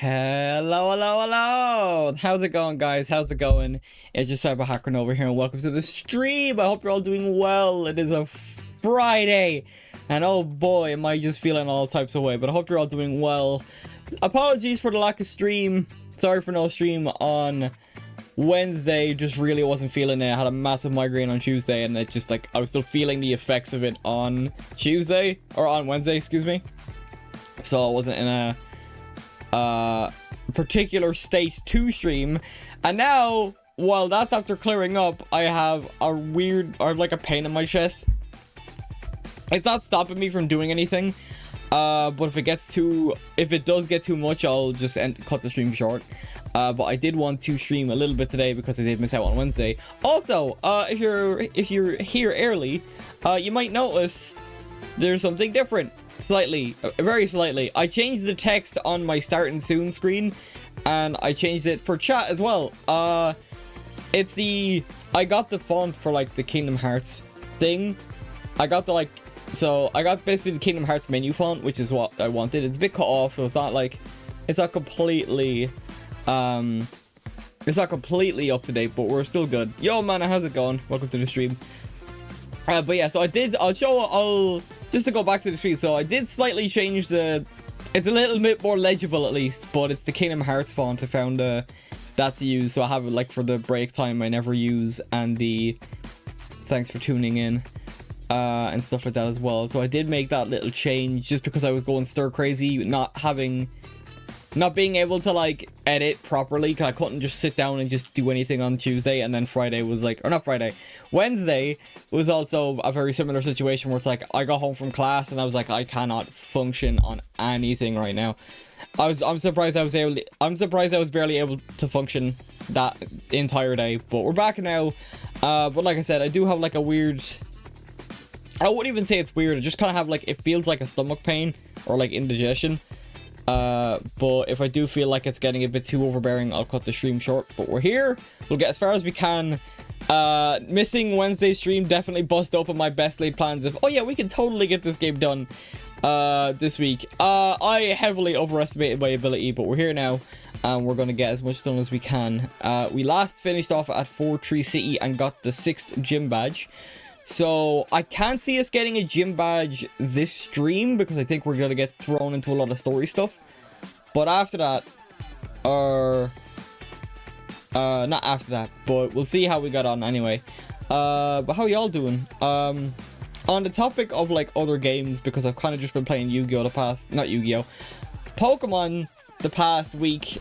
Hello, hello, hello. How's it going, guys? How's it going? It's just Cyber Hacker over here, and welcome to the stream. I hope you're all doing well. It is a Friday, and oh boy, am I just feeling all types of way, but I hope you're all doing well. Apologies for the lack of stream. Sorry for no stream on Wednesday. Just really wasn't feeling it. I had a massive migraine on Tuesday, and it just like I was still feeling the effects of it on Tuesday, or on Wednesday, excuse me. So I wasn't in a particular state to stream, and now while that's after clearing up, I have a like a pain in my chest. It's not stopping me from doing anything, but if it does get too much, I'll just cut the stream short. But I did want to stream a little bit today because I did miss out on Wednesday. Also, if you're here early, you might notice there's something different. Slightly, very slightly. I changed the text on my starting soon screen, and I changed it for chat as well. I got the font for like the Kingdom Hearts thing. I got basically the Kingdom Hearts menu font, which is what I wanted. It's a bit cut off, so it's not completely up to date, but we're still good. Yo, man, how's it going? Welcome to the stream. But yeah, so just to go back to the stream, so I did slightly change it's a little bit more legible at least, but it's the Kingdom Hearts font I found that to use, so I have it like for the break time I never use, and the thanks for tuning in, and stuff like that as well. So I did make that little change just because I was going stir crazy, not being able to like edit properly, because I couldn't just sit down and just do anything on Tuesday, and then Wednesday was also a very similar situation where it's like I got home from class and I was like, I cannot function on anything right now. I'm surprised I was barely able to function that entire day, but we're back now. But like I said, I do have like a weird, I wouldn't even say it's weird, I just kind of have like, it feels like a stomach pain or like indigestion. But if I do feel like it's getting a bit too overbearing, I'll cut the stream short. But we're here, we'll get as far as we can. Missing Wednesday stream definitely bust open my best laid plans of, oh yeah, we can totally get this game done this week. I heavily overestimated my ability, but we're here now, and we're gonna get as much done as we can. We last finished off at Tree City and got the 6th gym badge. So I can't see us getting a gym badge this stream because I think we're gonna get thrown into a lot of story stuff. But after that, not after that, but we'll see how we got on anyway. But how y'all doing? On the topic of like other games, because I've kind of just been playing Pokemon the past week.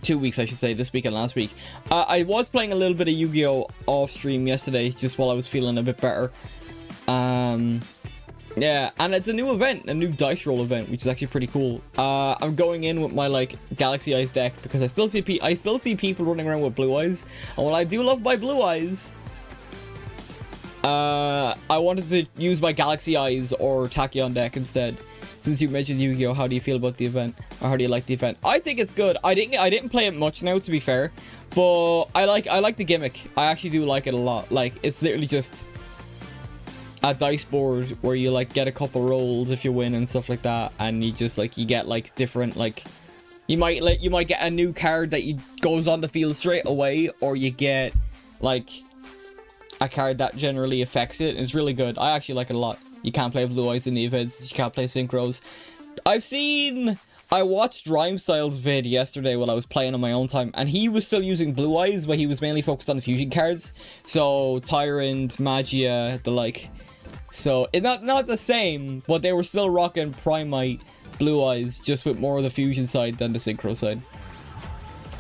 2 weeks, I should say, this week and last week. I was playing a little bit of Yu-Gi-Oh! Off stream yesterday, just while I was feeling a bit better. Yeah, and it's a new event, a new dice roll event, which is actually pretty cool. I'm going in with my like Galaxy Eyes deck because I still see people running around with Blue Eyes, and while I do love my Blue Eyes, I wanted to use my Galaxy Eyes or Tachyon deck instead. Since you mentioned Yu-Gi-Oh, how do you feel about the event? Or how do you like the event? I think it's good. I didn't play it much now, to be fair, but I like the gimmick. I actually do like it a lot. Like, it's literally just a dice board where you like get a couple rolls if you win and stuff like that, and you just like you get like different, like you might get a new card that goes on the field straight away, or you get like a card that generally affects it. It's really good. I actually like it a lot. You can't play Blue Eyes in the events. You can't play Synchros. I watched Rhymestyle's vid yesterday while I was playing on my own time, and he was still using Blue Eyes, but he was mainly focused on the fusion cards. So Tyrant, Magia, the like. So it's not the same, but they were still rocking Primite Blue Eyes, just with more of the fusion side than the Synchro side.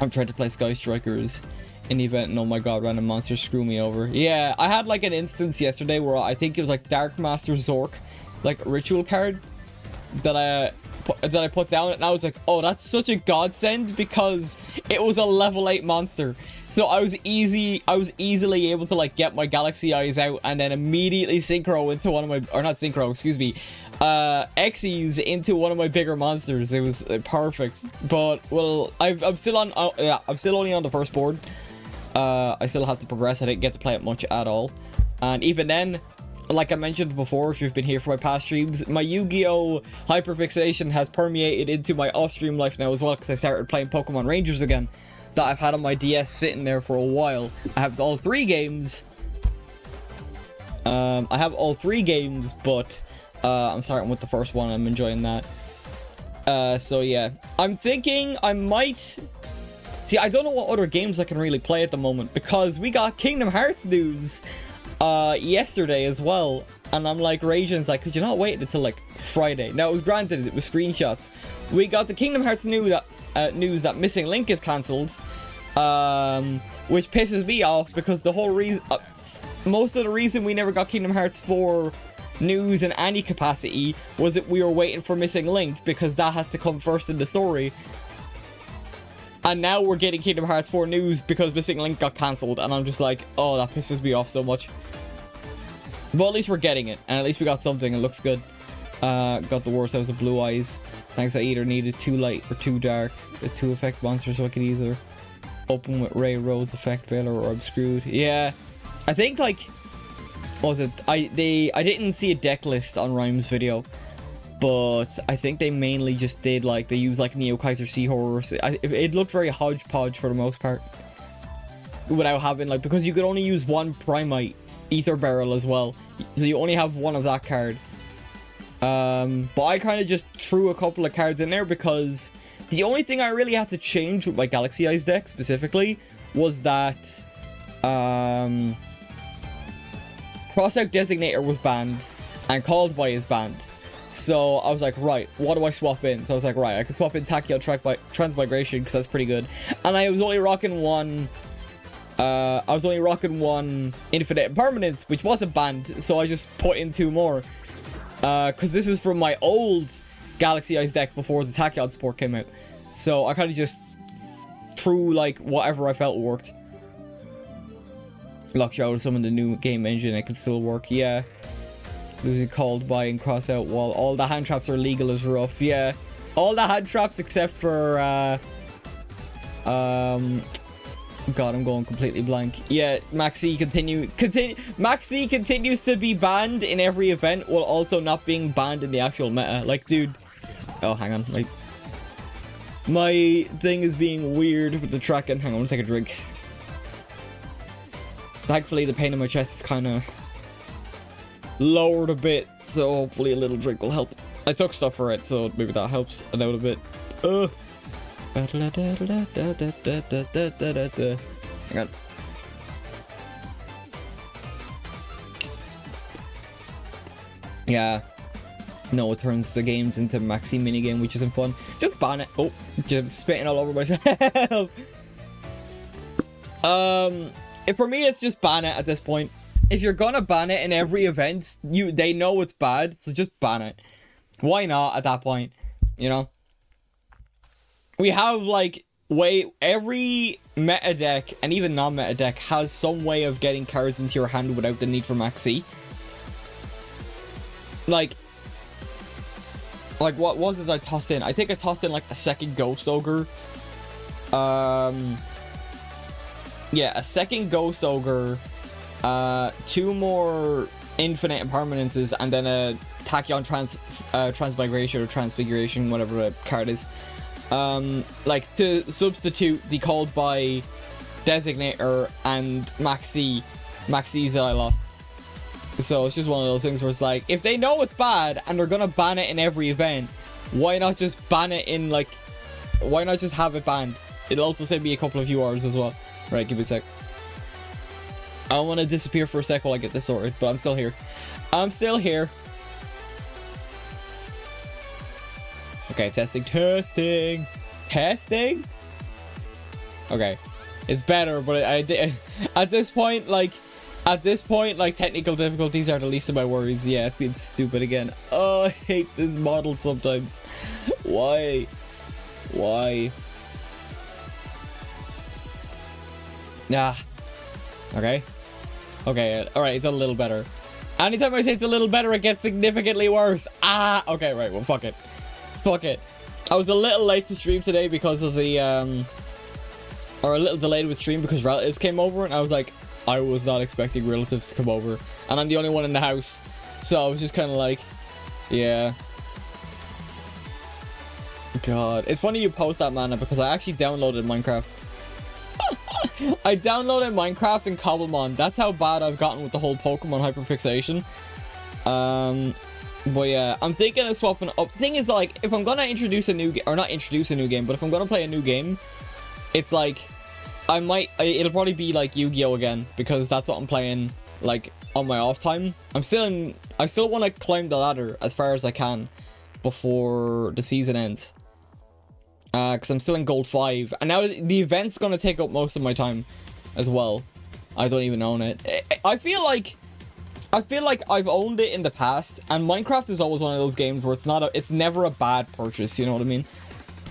I'm trying to play Sky Strikers in the event, and oh my god, random monsters screw me over. Yeah, I had like an instance yesterday where I think it was like Dark Master Zork, like ritual card that I put down, and I was like, oh, that's such a godsend because it was a level 8 monster. So I was easily able to like get my Galaxy Eyes out and then immediately synchro into one of my, or not synchro, excuse me, Xyz into one of my bigger monsters. It was perfect. But well, I'm still only on the first board. I still have to progress. I didn't get to play it much at all, and even then like I mentioned before, if you've been here for my past streams, my Yu-Gi-Oh! Hyperfixation has permeated into my off-stream life now as well, because I started playing Pokemon Rangers again, that I've had on my DS sitting there for a while. I have all 3 games. I have all 3 games, but I'm starting with the first one. I'm enjoying that. So yeah, I'm thinking I might... See, I don't know what other games I can really play at the moment, because we got Kingdom Hearts news yesterday as well, and I'm like raging. It's like, could you not wait until like Friday? Now, it was granted, it was screenshots. We got the Kingdom Hearts news that Missing Link is cancelled, which pisses me off, because the whole reason, most of the reason we never got Kingdom Hearts 4 news in any capacity was that we were waiting for Missing Link, because that had to come first in the story. And now we're getting Kingdom Hearts 4 news because Missing Link got cancelled, and I'm just like, oh, that pisses me off so much. But at least we're getting it, and at least we got something. It looks good. Got the Worst House of Blue Eyes. Thanks, I either needed too light or too dark. A 2 effect monster, so I could either open with Ray, Rose, Effect, Veiler, or Obscured. Yeah, I think, like, what was it? I didn't see a deck list on Rhyme's video, but I think they mainly just did, like, they used, like, Neo Kaiser Seahorse. It looked very hodgepodge for the most part. Without having, like, because you could only use 1 Primite Ether Barrel as well. So you only have 1 of that card. But I kind of just threw a couple of cards in there, because the only thing I really had to change with my Galaxy Eyes deck specifically was that Crossout Designator was banned and Called By is banned. So I was like, right, what do I swap in? So I was like, right, I can swap in Tachyon Transmigration, because that's pretty good. And I was only rocking one Infinite Impermanence, which wasn't banned, so I just put in 2 more. Because this is from my old Galaxy Eyes deck before the Tachyon support came out. So I kind of just threw, like, whatever I felt worked. Locked out of some of the new game engine, it can still work, yeah. Losing Called By and Cross Out Wall. All the hand traps are legal is rough, yeah. All the hand traps except for, God, I'm going completely blank. Yeah, Maxi Maxi continues to be banned in every event, while also not being banned in the actual meta. Like, dude. Oh, hang on. Like, my thing is being weird with the tracking. Hang on, I'm gonna take a drink. Thankfully, the pain in my chest is kind of lowered a bit, so hopefully a little drink will help. I took stuff for it, so maybe that helps a little bit. Hang on. Yeah. No, it turns the games into Maxi minigame, which isn't fun. Just ban it. Oh, just spitting all over myself. For me, it's just ban it at this point. If you're gonna ban it in every event, they know it's bad, so just ban it. Why not at that point? You know? We have, like, every meta deck, and even non-meta deck, has some way of getting cards into your hand without the need for Maxi. Like, what was it I tossed in? I think I tossed in, like, a second Ghost Ogre. Yeah, a second Ghost Ogre, 2 more Infinite Impermanences, and then a Tachyon Transmigration or Transfiguration, whatever the card is. Like, to substitute the Called By Designator and Maxis that I lost. So it's just one of those things where it's like, if they know it's bad and they're gonna ban it in every event, why not just ban it in, like, why not just have it banned? It'll also save me a couple of URs as well. Right, give me a sec. I don't want to disappear for a sec while I get this sorted, but I'm still here. I'm still here. Okay, testing. Okay, it's better, but at this point, like, technical difficulties are the least of my worries. Yeah, it's being stupid again. Oh, I hate this model sometimes. Why? Nah. Okay. Alright, it's a little better. Anytime I say it's a little better, it gets significantly worse. Okay, right, well, fuck it. I was a little late to stream today because of the, or a little delayed with stream because relatives came over, and I was like, I was not expecting relatives to come over, and I'm the only one in the house, so I was just kind of like, yeah. God, it's funny you post that, Mana, because I actually downloaded Minecraft. I downloaded Minecraft and Cobblemon. That's how bad I've gotten with the whole Pokemon hyperfixation. But yeah, I'm thinking of swapping up. Thing is, like, if I'm gonna introduce a new game, or not introduce a new game, but if I'm gonna play a new game, it's like, it'll probably be like Yu-Gi-Oh again, because that's what I'm playing, like, on my off time. I still want to climb the ladder as far as I can before the season ends. Because I'm still in Gold 5, and now the event's gonna take up most of my time as well. I don't even own it. I feel like I've owned it in the past, and Minecraft is always one of those games where it's never a bad purchase, you know what I mean?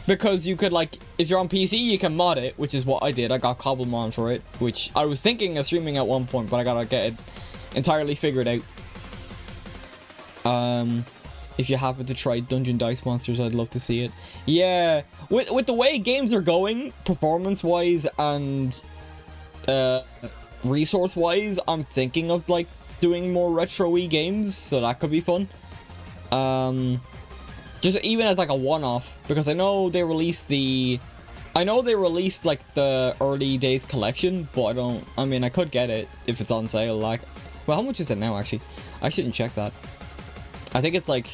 Because you could, like, if you're on PC, you can mod it, which is what I did. I got Cobblemon for it, which I was thinking of streaming at one point, but I gotta get it entirely figured out. If you happen to try Dungeon Dice Monsters, I'd love to see it. Yeah, with the way games are going, performance-wise and resource-wise, I'm thinking of, like, doing more retro-y games, so that could be fun. Just even as, like, a one-off, because I know they released like the early days collection, but I mean, I could get it if it's on sale. Like, well, how much is it now, actually? I shouldn't check that. I think it's like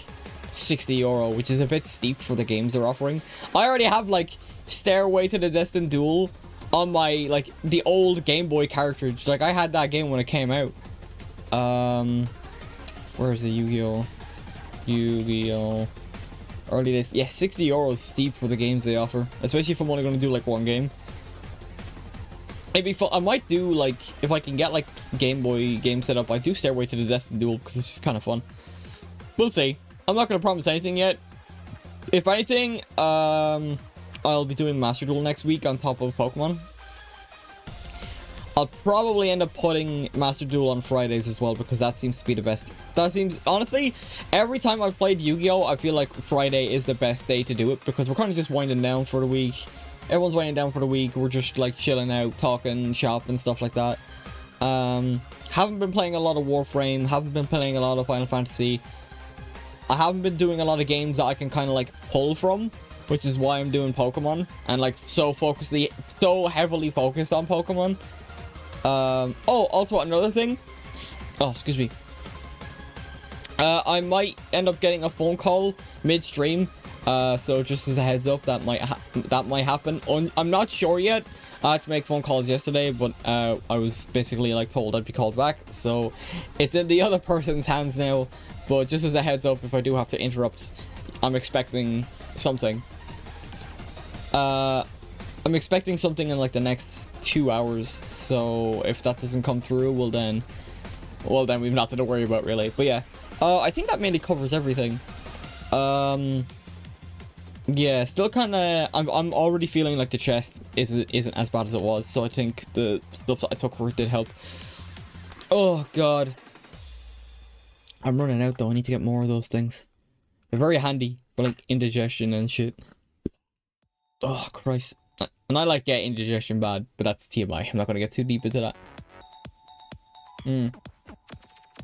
€60, which is a bit steep for the games they're offering. I already have, like, Stairway to the Destined Duel on my, like, the old Game Boy cartridge. Like, I had that game when it came out. Where's the Yu-Gi-Oh? Yu-Gi-Oh! Early days. Yeah, €60 is steep for the games they offer. Especially if I'm only going to do, like, one game. It'd be fun. I might do, like, if I can get, like, Game Boy game set up, I do Stairway to the Destined Duel, because it's just kind of fun. We'll see. I'm not going to promise anything yet. If anything, I'll be doing Master Duel next week on top of Pokemon. I'll probably end up putting Master Duel on Fridays as well, because that seems to be the best. That seems, honestly, every time I've played Yu-Gi-Oh, I feel like Friday is the best day to do it, because we're kind of just winding down for the week. Everyone's winding down for the week. We're just, like, chilling out, talking shop and stuff like that. Haven't been playing a lot of Warframe. Haven't been playing a lot of Final Fantasy. I haven't been doing a lot of games that I can kind of, like, pull from, which is why I'm doing Pokemon, and, like, so heavily focused on Pokemon. Oh, also another thing. Oh, excuse me. I might end up getting a phone call mid-stream, so just as a heads up, that might happen. I'm not sure yet. I had to make phone calls yesterday, but I was basically, like, told I'd be called back, so it's in the other person's hands now. But just as a heads up, if I do have to interrupt, I'm expecting something. I'm expecting something in, like, the next 2 hours. So if that doesn't come through, well then we've nothing to worry about, really. But yeah, I think that mainly covers everything. Yeah, still kind of. I'm already feeling like the chest isn't as bad as it was. So I think the stuff that I took for it did help. Oh god. I'm running out though. I need to get more of those things. They're very handy for, like, indigestion and shit. Oh Christ. And I like getting indigestion bad, but that's TMI. I'm not gonna get too deep into that.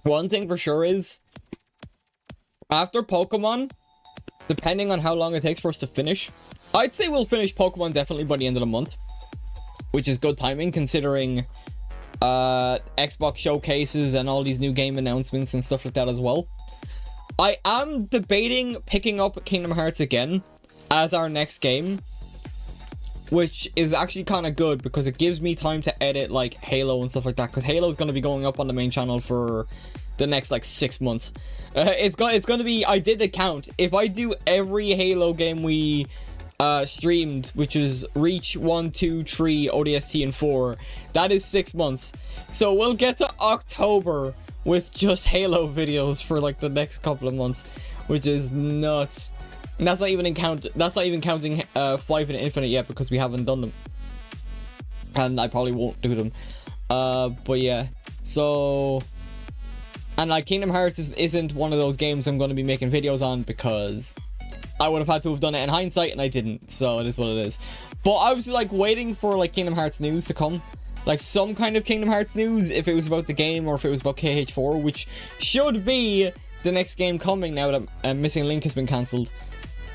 One thing for sure is, after Pokemon, depending on how long it takes for us to finish, I'd say we'll finish Pokemon definitely by the end of the month, which is good timing considering Xbox showcases and all these new game announcements and stuff like that as well. I am debating picking up Kingdom Hearts again as our next game, which is actually kind of good because it gives me time to edit, like, Halo and stuff like that, because Halo is going to be going up on the main channel for the next, like, 6 months. It's going to be, I did the count, if I do every Halo game we streamed, which is Reach 1, 2, 3, ODST, and 4, that is 6 months. So we'll get to October with just Halo videos for, like, the next couple of months, which is nuts. And that's not even counting 5 and Infinite yet, because we haven't done them, and I probably won't do them. But yeah, so, and, like, Kingdom Hearts isn't one of those games I'm going to be making videos on, because I would have had to have done it in hindsight, and I didn't, so it is what it is. But I was, like, waiting for, like, Kingdom Hearts news to come, like some kind of Kingdom Hearts news, if it was about the game or if it was about KH4, which should be the next game coming now that Missing Link has been cancelled.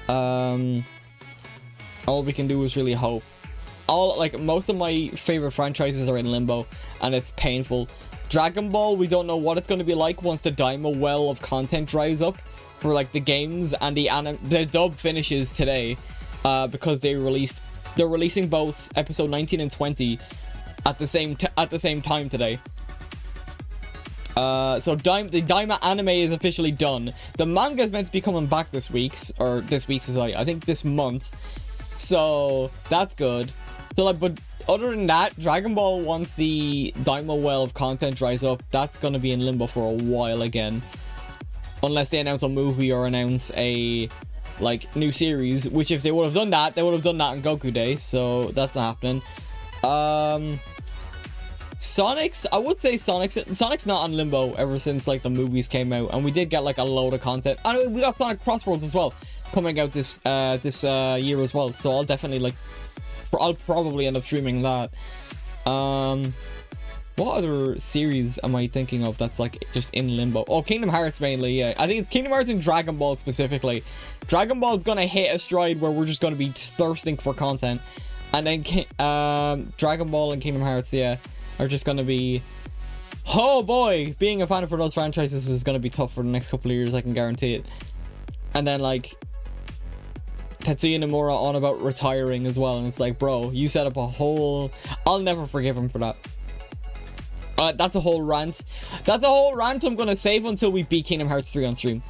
All we can do is really hope. Most of my favorite franchises are in limbo, and it's painful. Dragon Ball, we don't know what it's going to be like once the Daima well of content dries up for like the games, and the dub finishes today, because they're releasing both episode 19 and 20 at the same time today. So the Daima anime is officially done. The manga is meant to be coming back this week's I think this month. So that's good. So like, but other than that, Dragon Ball, once the Daima well of content dries up, that's gonna be in limbo for a while again, unless they announce a movie or announce a like new series. Which if they would have done that, they would have done that on Goku Day. So that's not happening. Sonic's, I would say Sonic's not on limbo ever since like the movies came out, and we did get like a load of content. And we got Sonic Crossworlds as well coming out this year as well. So I'll definitely I'll probably end up streaming that. What other series am I thinking of that's like just in limbo? Oh, Kingdom Hearts mainly. Yeah, I think it's Kingdom Hearts and Dragon Ball specifically. Dragon Ball is gonna hit a stride where we're just gonna be thirsting for content, and then Dragon Ball and Kingdom Hearts, yeah, are just gonna be, oh boy, being a fan for those franchises is gonna be tough for the next couple of years, I can guarantee it. And then like Tetsuya Nomura on about retiring as well, and it's like, bro, you set up a whole, I'll never forgive him for that. That's a whole rant. That's a whole rant I'm gonna save until we beat Kingdom Hearts 3 on stream.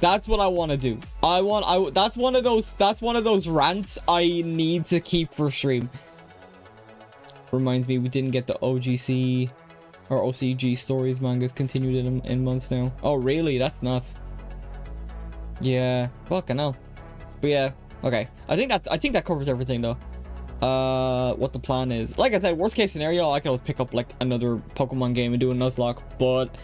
That's what I want to do. That's one of those rants I need to keep for stream. Reminds me, we didn't get the OGC or OCG stories mangas continued in months now. Oh really? That's nuts. Yeah, fucking hell. But yeah, okay. I think that covers everything though. What the plan is. Like I said, worst case scenario, I could always pick up like another Pokemon game and do a Nuzlocke, but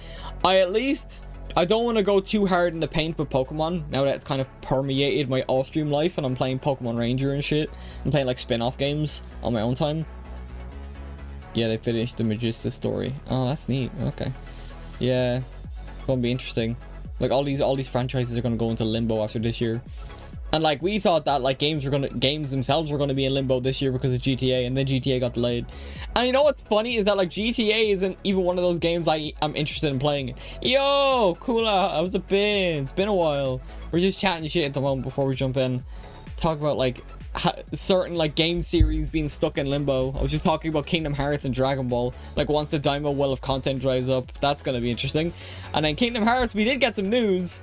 I don't want to go too hard in the paint with Pokemon now that it's kind of permeated my off-stream life and I'm playing Pokemon Ranger and shit. I'm playing like spin-off games on my own time. Yeah, they finished the Magista story. Oh, that's neat. Okay. Yeah, it's gonna be interesting. Like all these franchises are gonna go into limbo after this year. And like we thought that like games themselves were gonna be in limbo this year because of GTA, and then GTA got delayed. And you know what's funny is that like GTA isn't even one of those games I'm interested in playing. Yo, Kula, how's it been? It's been a while. We're just chatting shit at the moment before we jump in. Talk about like certain like game series being stuck in limbo. I was just talking about Kingdom Hearts and Dragon Ball. Like once the Daima well of content dries up, that's gonna be interesting. And then Kingdom Hearts, we did get some news.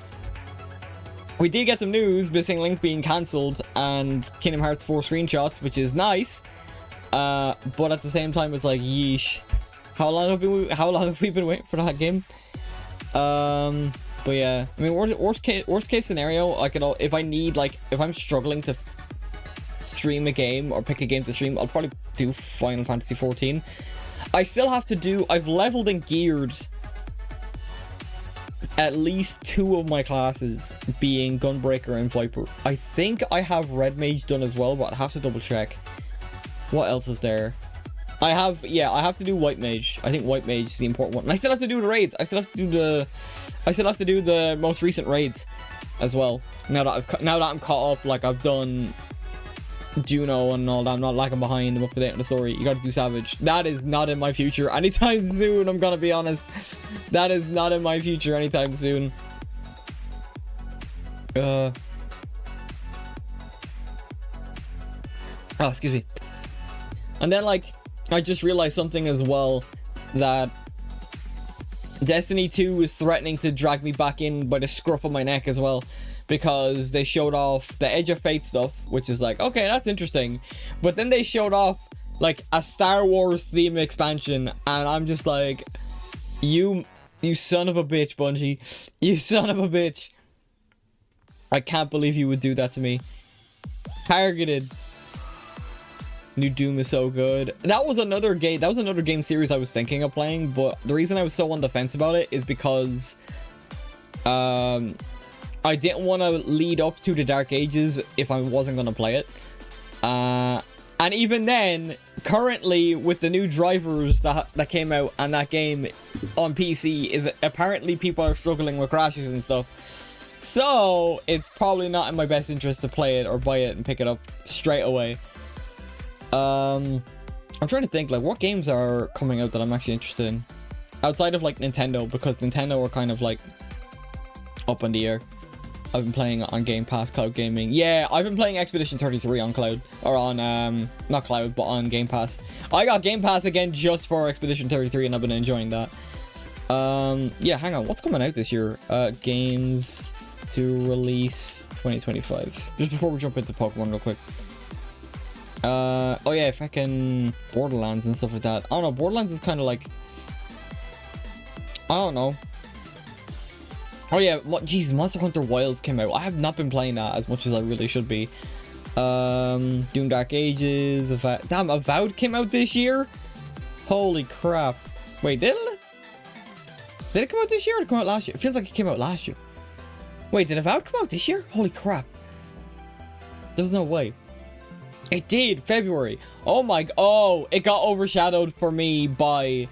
Missing Link being cancelled and Kingdom Hearts 4 screenshots, which is nice. But at the same time, it's like, yeesh. How long have we been waiting for that game? But yeah, I mean, worst case scenario, I could, if I'm struggling to stream a game or pick a game to stream, I'll probably do Final Fantasy 14. I still have to do, I've leveled and geared at least 2 of my classes, being Gunbreaker and Viper. I think I have Red Mage done as well, but I have to double check. What else is there? I have to do White Mage. I think White Mage is the important one. And I still have to do the raids. I still have to do the most recent raids as well. Now that I'm caught up, like I've done Juno and all that, I'm not lagging behind, I'm up to date on the story. You gotta do Savage. That is not in my future anytime soon, I'm gonna be honest. That is not in my future anytime soon. Oh, excuse me. And then like, I just realized something as well, that Destiny 2 is threatening to drag me back in by the scruff of my neck as well. Because they showed off the Edge of Fate stuff, which is like, okay, that's interesting. But then they showed off like a Star Wars theme expansion, and I'm just like, you son of a bitch, Bungie. You son of a bitch. I can't believe you would do that to me. Targeted. New Doom is so good. That was another game series I was thinking of playing, but the reason I was so on the fence about it is because I didn't want to lead up to the Dark Ages if I wasn't going to play it. And even then, currently with the new drivers that came out and that game on PC, is apparently people are struggling with crashes and stuff. So it's probably not in my best interest to play it or buy it and pick it up straight away. I'm trying to think, like, what games are coming out that I'm actually interested in outside of like Nintendo, because Nintendo are kind of like up in the air. I've been playing on Game Pass, Cloud Gaming. Yeah, I've been playing Expedition 33 on Cloud, or on, not Cloud, but on Game Pass. I got Game Pass again just for Expedition 33, and I've been enjoying that. Yeah, hang on, what's coming out this year? Games to release 2025. Just before we jump into Pokemon real quick. Oh yeah, fucking Borderlands and stuff like that. I don't know, Borderlands is kind of like, I don't know. Oh yeah, Jesus, Monster Hunter Wilds came out. I have not been playing that as much as I really should be. Doom Dark Ages, damn, Avowed came out this year? Holy crap. Wait, did it? Did it come out this year or did it come out last year? It feels like it came out last year. Wait, did Avowed come out this year? Holy crap. There's no way. It did, February. Oh my, oh, it got overshadowed for me by...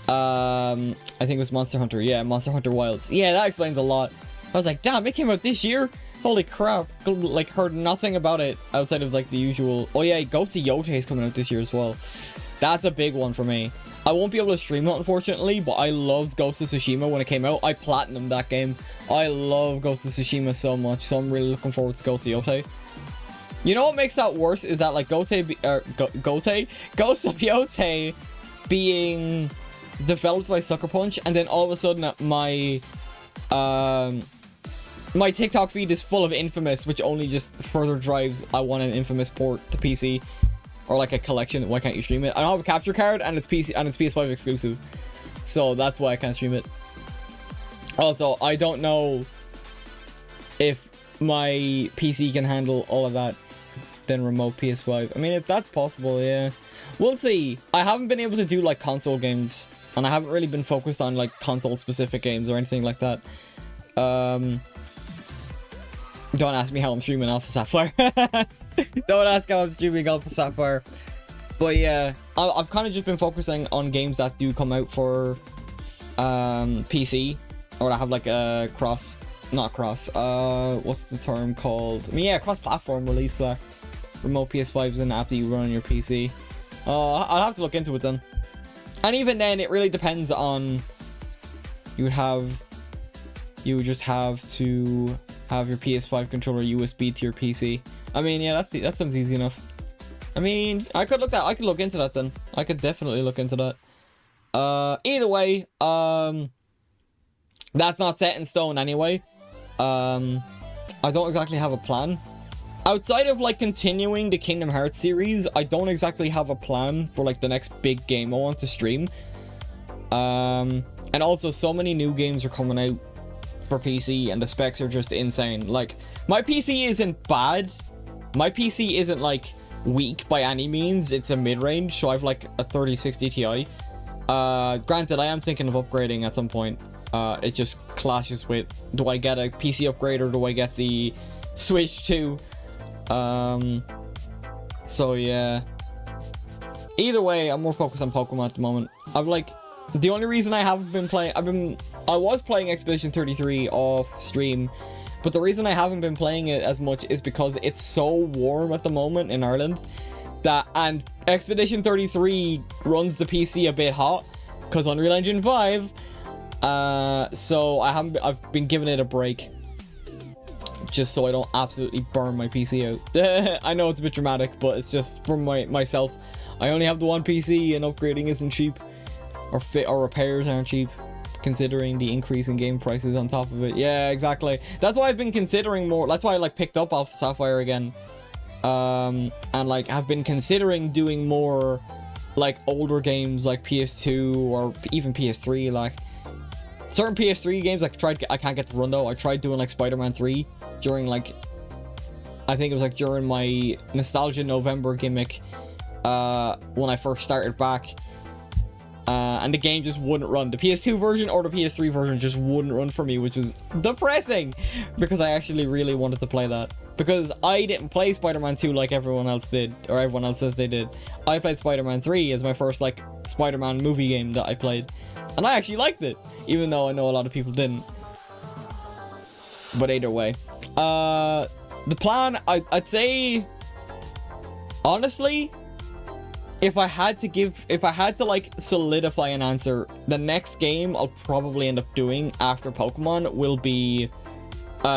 I think it was Monster Hunter. Yeah, Monster Hunter Wilds. Yeah, that explains a lot. I was like, damn, it came out this year? Holy crap. Like, heard nothing about it outside of, like, the usual... Oh, yeah, Ghost of Yotei is coming out this year as well. That's a big one for me. I won't be able to stream it, unfortunately, but I loved Ghost of Tsushima when it came out. I platinumed that game. I love Ghost of Tsushima so much, so I'm really looking forward to Ghost of Yotei. You know what makes that worse is that, like, Ghost of Yotei being... developed by Sucker Punch, and then all of a sudden my my TikTok feed is full of Infamous, which only just further drives I want an Infamous port to PC, or like a collection. Why can't you stream it? I don't have a capture card, and it's PC and it's PS5 exclusive, so that's why I can't stream it. Also, I don't know if my PC can handle all of that, then remote PS5. I mean, if that's possible, yeah, we'll see. I haven't been able to do like console games, and I haven't really been focused on like console specific games or anything like that. Don't ask me how I'm streaming Alpha Sapphire. Don't ask how I'm streaming Alpha Sapphire. But yeah, I've kind of just been focusing on games that do come out for PC, or that have like a what's the term called? I mean, yeah, cross-platform release there. Remote PS5 is an app that you run on your PC. I'll have to look into it then. And even then, it really depends on... You would just have to have your PS5 controller USB to your PC. I mean, yeah, that sounds easy enough. I mean, I could look into that then. I could definitely look into that. Either way, that's not set in stone anyway. I don't exactly have a plan. Outside of like continuing the Kingdom Hearts series, I don't exactly have a plan for like the next big game I want to stream. And also so many new games are coming out for PC and the specs are just insane. Like, my PC isn't bad. My PC isn't like weak by any means. It's a mid-range, so I have like a 3060 Ti. Granted, I am thinking of upgrading at some point. It just clashes with, do I get a PC upgrade or do I get the Switch 2? So yeah, either way, I'm more focused on Pokemon at the moment. I'm like, the only reason I haven't been playing, I was playing Expedition 33 off stream, but the reason I haven't been playing it as much is because it's so warm at the moment in Ireland and Expedition 33 runs the PC a bit hot because Unreal Engine 5. So I've been giving it a break, just so I don't absolutely burn my PC out. I know it's a bit dramatic, but it's just for myself. I only have the one PC, and upgrading isn't cheap, or repairs aren't cheap, considering the increase in game prices on top of it. Yeah, exactly. That's why I've been considering more. That's why I like picked up Alpha Sapphire again, and like have been considering doing more like older games like PS2 or even PS3. Like certain PS3 games, I can't get to run though. I tried doing like Spider-Man 3 during like, I think it was like during my Nostalgia November gimmick, when I first started back. And the game just wouldn't run. The PS2 version or the PS3 version just wouldn't run for me, which was depressing because I actually really wanted to play that. Because I didn't play Spider-Man 2 like everyone else did, or everyone else says they did. I played Spider-Man 3 as my first like Spider-Man movie game that I played, and I actually liked it, even though I know a lot of people didn't. But either way, the plan, I'd say, honestly, if I had to like solidify an answer, the next game I'll probably end up doing after Pokemon will be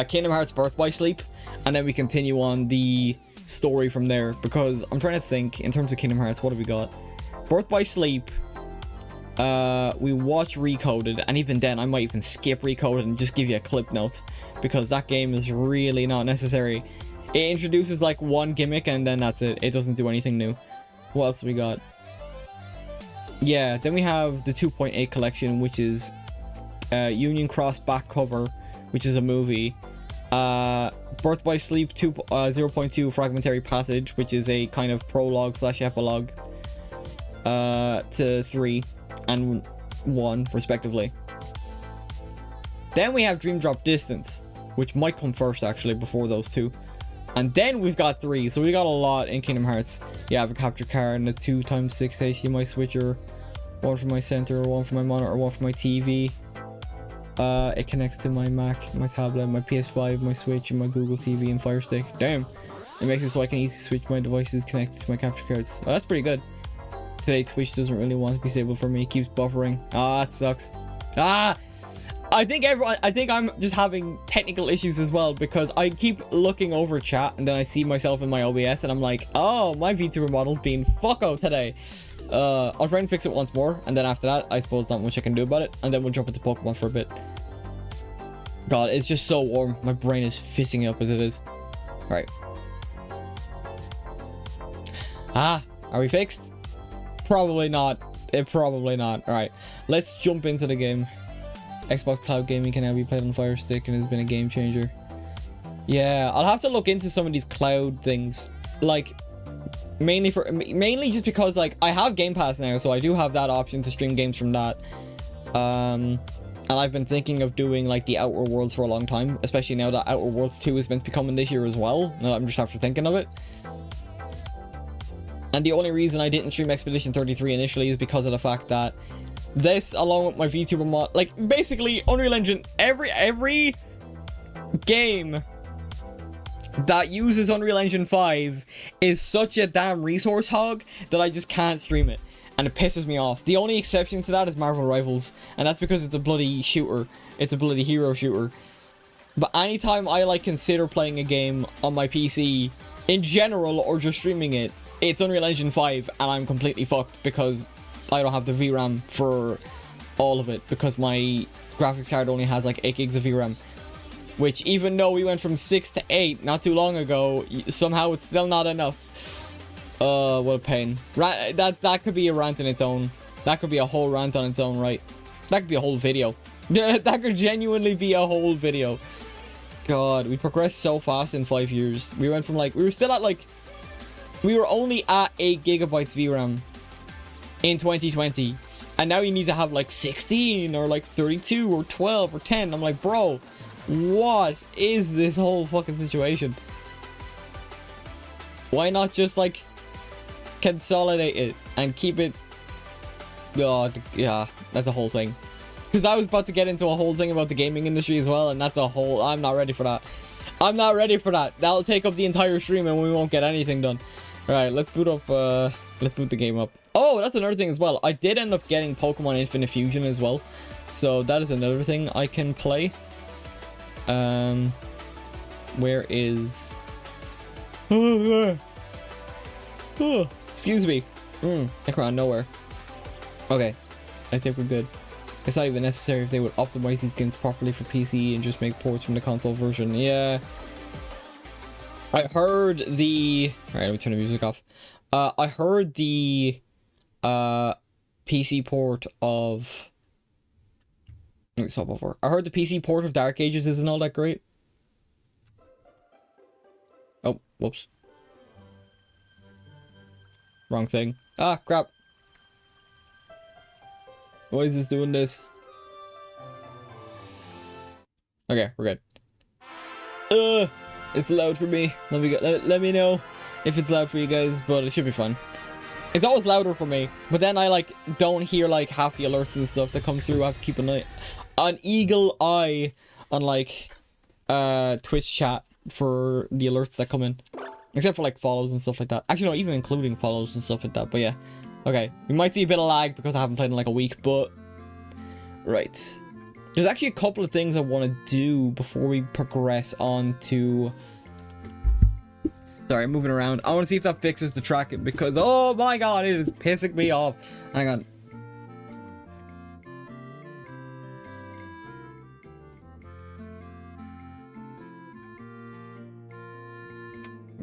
Kingdom Hearts Birth by Sleep, and then we continue on the story from there, because I'm trying to think in terms of Kingdom Hearts, what have we got? Birth by Sleep, we watch Recoded, and even then I might even skip Recoded and just give you a clip note, because that game is really not necessary. It introduces like one gimmick and then that's it. It doesn't do anything new. What else we got? Yeah, then we have the 2.8 collection, which is Union Cross back cover, which is a movie. Birth by Sleep 0.2 Fragmentary Passage, which is a kind of prologue slash epilogue to 3 and 1 respectively. Then we have Dream Drop Distance, which might come first actually before those two. And then we've got 3, so we got a lot in Kingdom Hearts. Yeah, I have a capture card and a 2x6 HDMI switcher, one for my center, one for my monitor, one for my TV. It connects to my Mac, my tablet, my PS5, my Switch, and my Google TV and Fire Stick. Damn, it makes it so I can easily switch my devices connected to my capture cards. Oh, that's pretty good. Today Twitch doesn't really want to be stable for me. It keeps buffering. Ah, that sucks. I think I'm just having technical issues as well, because I keep looking over chat and then I see myself in my OBS and I'm like, oh, my VTuber model's being fucko today. I'll try and fix it once more, and then after that, I suppose not much I can do about it, and then we'll jump into Pokemon for a bit. God, it's just so warm. My brain is fizzing up as it is. Right. Are we fixed? Probably not. Probably not. Alright, let's jump into the game. Xbox Cloud Gaming can now be played on Fire Stick and has been a game changer. Yeah, I'll have to look into some of these cloud things. Like, mainly just because like I have Game Pass now, so I do have that option to stream games from that. And I've been thinking of doing like the Outer Worlds for a long time, especially now that Outer Worlds 2 is meant to be coming this year as well. Now I'm just after thinking of it. And the only reason I didn't stream Expedition 33 initially is because of the fact that this, along with my VTuber mod, like basically Unreal Engine, every game that uses Unreal Engine 5 is such a damn resource hog that I just can't stream it, and it pisses me off. The only exception to that is Marvel Rivals, and that's because it's a bloody shooter. It's a bloody hero shooter. But anytime I like consider playing a game on my PC in general or just streaming it, it's Unreal Engine 5, and I'm completely fucked because I don't have the VRAM for all of it, because my graphics card only has like 8 gigs of VRAM. Which, even though we went from 6 to 8 not too long ago, somehow it's still not enough. What a pain. That could be a rant in its own. That could be a whole rant on its own, right? That could be a whole video. That could genuinely be a whole video. God, we progressed so fast in 5 years. We went from like, we were only at 8 gigabytes VRAM in 2020. And now you need to have like 16 or like 32 or 12 or 10. I'm like, bro, what is this whole fucking situation? Why not just like consolidate it and keep it? God, yeah, that's a whole thing. Because I was about to get into a whole thing about the gaming industry as well, and that's a whole, I'm not ready for that. I'm not ready for that. That'll take up the entire stream and we won't get anything done. Alright, let's boot up, let's boot the game up. Oh, that's another thing as well. I did end up getting Pokemon Infinite Fusion as well. So that is another thing I can play. Where is... excuse me. Like around nowhere. Okay, I think we're good. It's not even necessary if they would optimize these games properly for PC and just make ports from the console version. Yeah. I heard the... Alright, let me turn the music off. I heard the PC port of... Let me stop over. I heard the PC port of Dark Ages isn't all that great. Oh, whoops. Wrong thing. Ah, crap. Why is this doing this? Okay, we're good. It's loud for me. Let me know if it's loud for you guys, but it should be fun. It's always louder for me, but then I like don't hear like half the alerts and stuff that comes through. I have to keep an eagle eye on like Twitch chat for the alerts that come in, except for like follows and stuff like that. Actually, no, even including follows and stuff like that. But yeah, okay, we might see a bit of lag because I haven't played in like a week, but right. There's actually a couple of things I want to do before we progress on to... Sorry, I'm moving around. I want to see if that fixes the tracking because, oh my god, it is pissing me off. Hang on.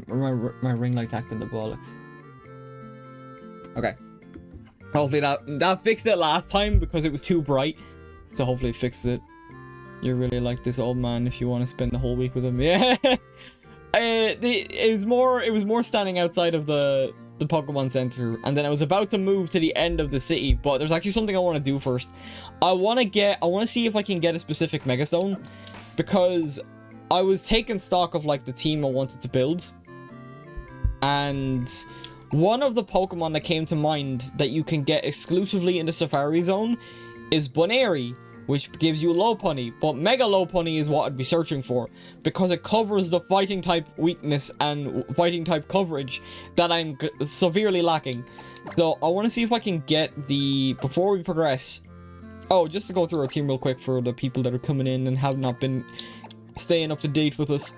My ring light acting the bollocks. Okay. Hopefully that fixed it last time because it was too bright. So hopefully it fixes it. You're really like this old man if you want to spend the whole week with him. Yeah. It was more standing outside of the Pokemon Center, and then I was about to move to the end of the city, but there's actually something I want to do first. I want to see if I can get a specific Megastone, because I was taking stock of like the team I wanted to build, and one of the Pokemon that came to mind that you can get exclusively in the Safari Zone is Buneri, which gives you Lopunny, but Mega Lopunny is what I'd be searching for, because it covers the fighting type weakness and fighting type coverage that I'm severely lacking. So I want to see if I can get before we progress. Oh, just to go through our team real quick for the people that are coming in and have not been staying up to date with us.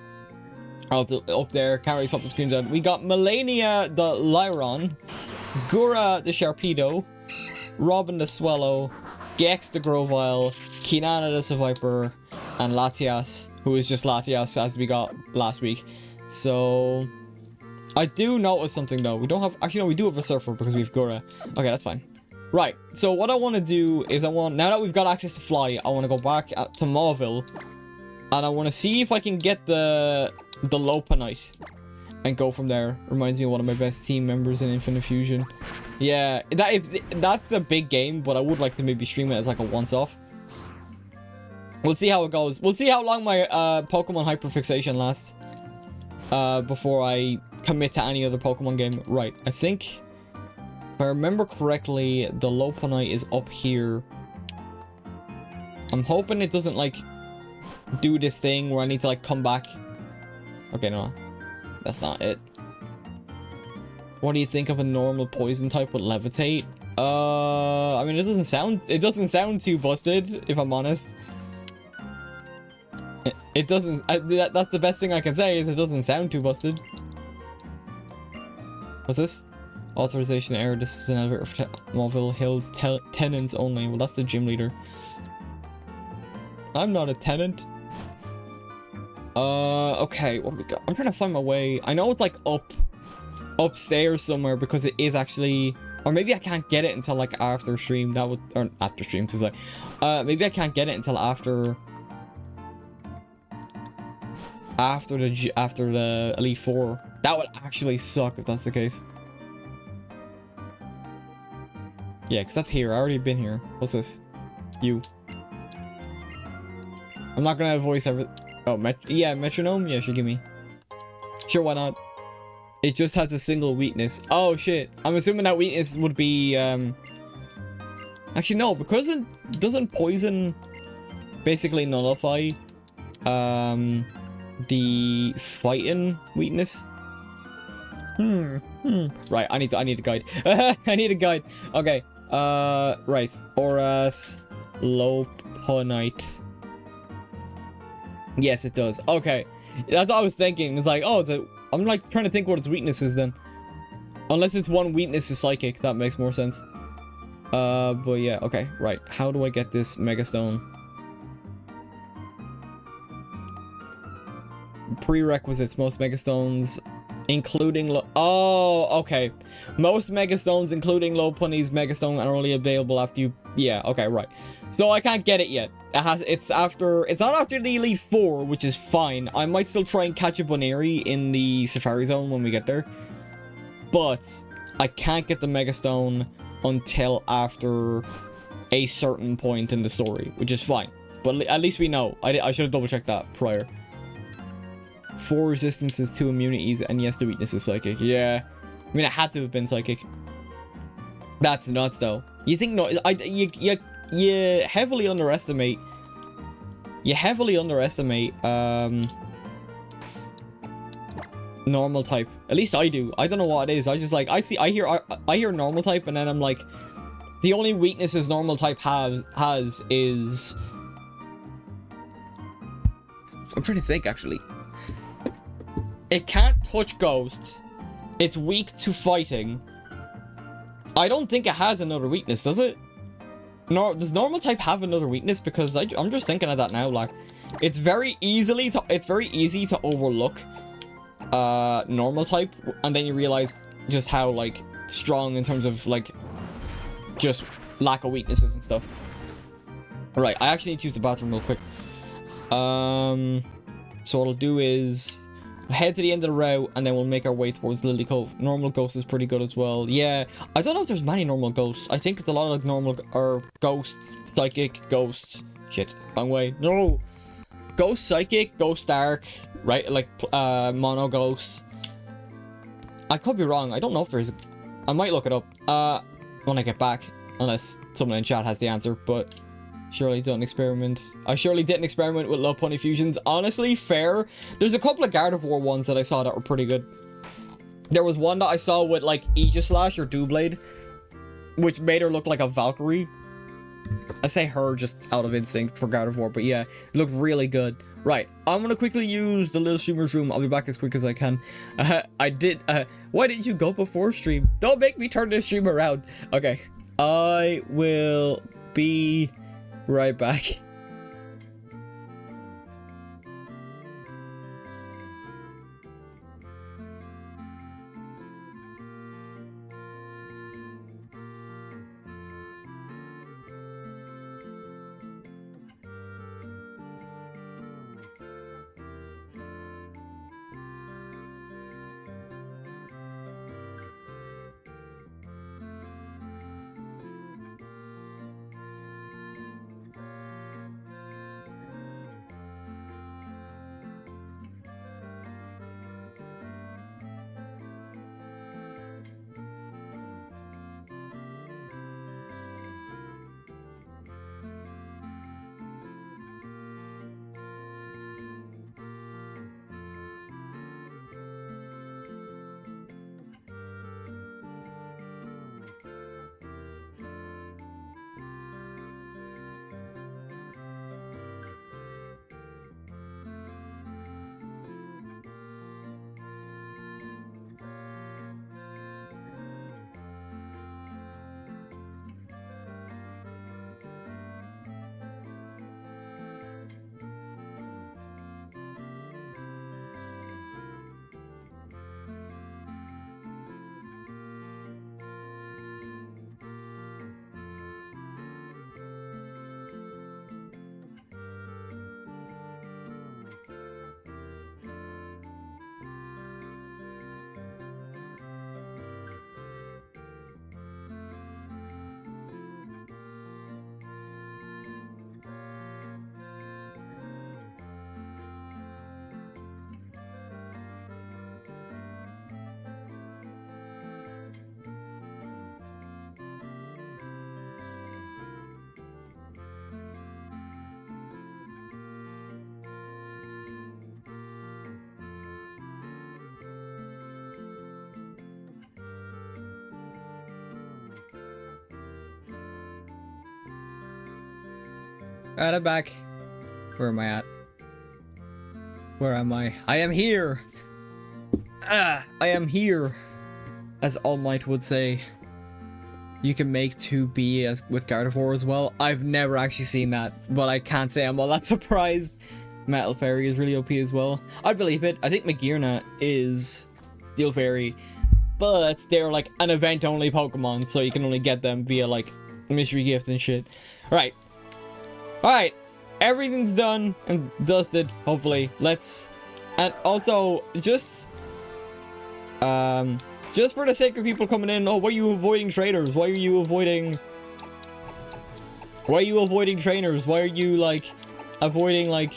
Up there, can't really swap the screens out. We got Melania the Lyron, Gura the Sharpedo, Robin the Swallow, Gex the Grovyle, Kinana the Seviper, and Latias, who is just Latias as we got last week. So I do notice something though. We don't have, actually no, we do have a Surfer because we have Gura. Okay, that's fine. Right, so what I want to do is now that we've got access to fly, I want to go back to Mauville, and I want to see if I can get the Lopunite and go from there. Reminds me of one of my best team members in Infinite Fusion. Yeah, that's a big game, but I would like to maybe stream it as like a once-off. We'll see how it goes. We'll see how long my Pokemon hyperfixation lasts before I commit to any other Pokemon game. Right, I think if I remember correctly, the Lopunite is up here. I'm hoping it doesn't like do this thing where I need to like come back. Okay, no, that's not it. What do you think of a normal poison type with levitate? I mean, it doesn't sound too busted, if I'm honest. It doesn't, that's the best thing I can say, is it doesn't sound too busted. What's this? Authorization error, this is an elevator for Mauville Hills tenants only. Well, that's the gym leader. I'm not a tenant. Okay, what do we got? I'm trying to find my way. I know it's like upstairs somewhere because it is actually, or maybe I can't get it until like after stream. That would, or after stream, because maybe I can't get it until after the Elite Four. That would actually suck if that's the case. Yeah, because that's here. I already been here. What's this? You. I'm not gonna voice every. Oh, metronome? Yeah, sure, give me. Sure, why not? It just has a single weakness. Oh, shit. I'm assuming that weakness would be, Actually, no, because it doesn't poison basically nullify, the fighting weakness. Right, I need a guide. I need a guide. Okay, right. Oras Lopunite. Yes, it does. Okay, that's what I was thinking. It's like, oh, I'm like trying to think what its weakness is then. Unless its one weakness is psychic, that makes more sense. But yeah, okay, right. How do I get this Megastone? Prerequisites: most Megastones, including oh, okay. Most Megastones, including Lopunny's Megastone, are only available after you. Yeah, okay, right. So I can't get it yet. It's not after the Elite Four, which is fine. I might still try and catch a Buneri in the Safari Zone when we get there. But I can't get the Megastone until after a certain point in the story, which is fine. But at least we know. I should have double checked that prior. 4 resistances, 2 immunities, and yes, the weakness is psychic. Yeah, I mean, it had to have been psychic. That's nuts, though. You think no? You heavily underestimate. You heavily underestimate normal type. At least I do. I don't know what it is. I just like I hear normal type, and then I'm like, the only weaknesses normal type has is. I'm trying to think actually. It can't touch ghosts. It's weak to fighting. I don't think it has another weakness, does it? No, does normal type have another weakness? Because I'm just thinking of that now. Like, it's very easy to overlook normal type, and then you realize just how like strong in terms of like just lack of weaknesses and stuff. Right, I actually need to use the bathroom real quick. So what I'll do is head to the end of the route, and then we'll make our way towards Lily Cove. Normal ghost is pretty good as well. Yeah, I don't know if there's many normal ghosts. I think it's a lot of like normal or ghost, psychic, ghosts. Shit, wrong way. No, ghost, psychic, ghost dark, right? Like mono ghost. I could be wrong. I don't know if there's. I might look it up when I get back, unless someone in chat has the answer. But surely done experiment. I surely didn't experiment with love pony fusions. Honestly, fair. There's a couple of Gardevoir ones that I saw that were pretty good. There was one that I saw with like Aegislash or Doublade, which made her look like a Valkyrie. I say her just out of instinct for Gardevoir, but yeah, it looked really good. Right, I'm gonna quickly use the little streamer's room. I'll be back as quick as I can. Why didn't you go before stream? Don't make me turn this stream around. Okay, I will be right back. Right, I'm back. Where am I at? Where am I? I am here! I am here! As All Might would say. You can make 2B as with Gardevoir as well. I've never actually seen that, but I can't say I'm all that surprised. Metal Fairy is really OP as well. I'd believe it. I think Magearna is Steel Fairy, but they're like an event-only Pokemon, so you can only get them via like mystery gift and shit. Right. Alright, everything's done and dusted, hopefully. And also, just for the sake of people coming in, oh, why are you avoiding traders? Why are you avoiding Why are you avoiding trainers? Why are you, like, avoiding, like,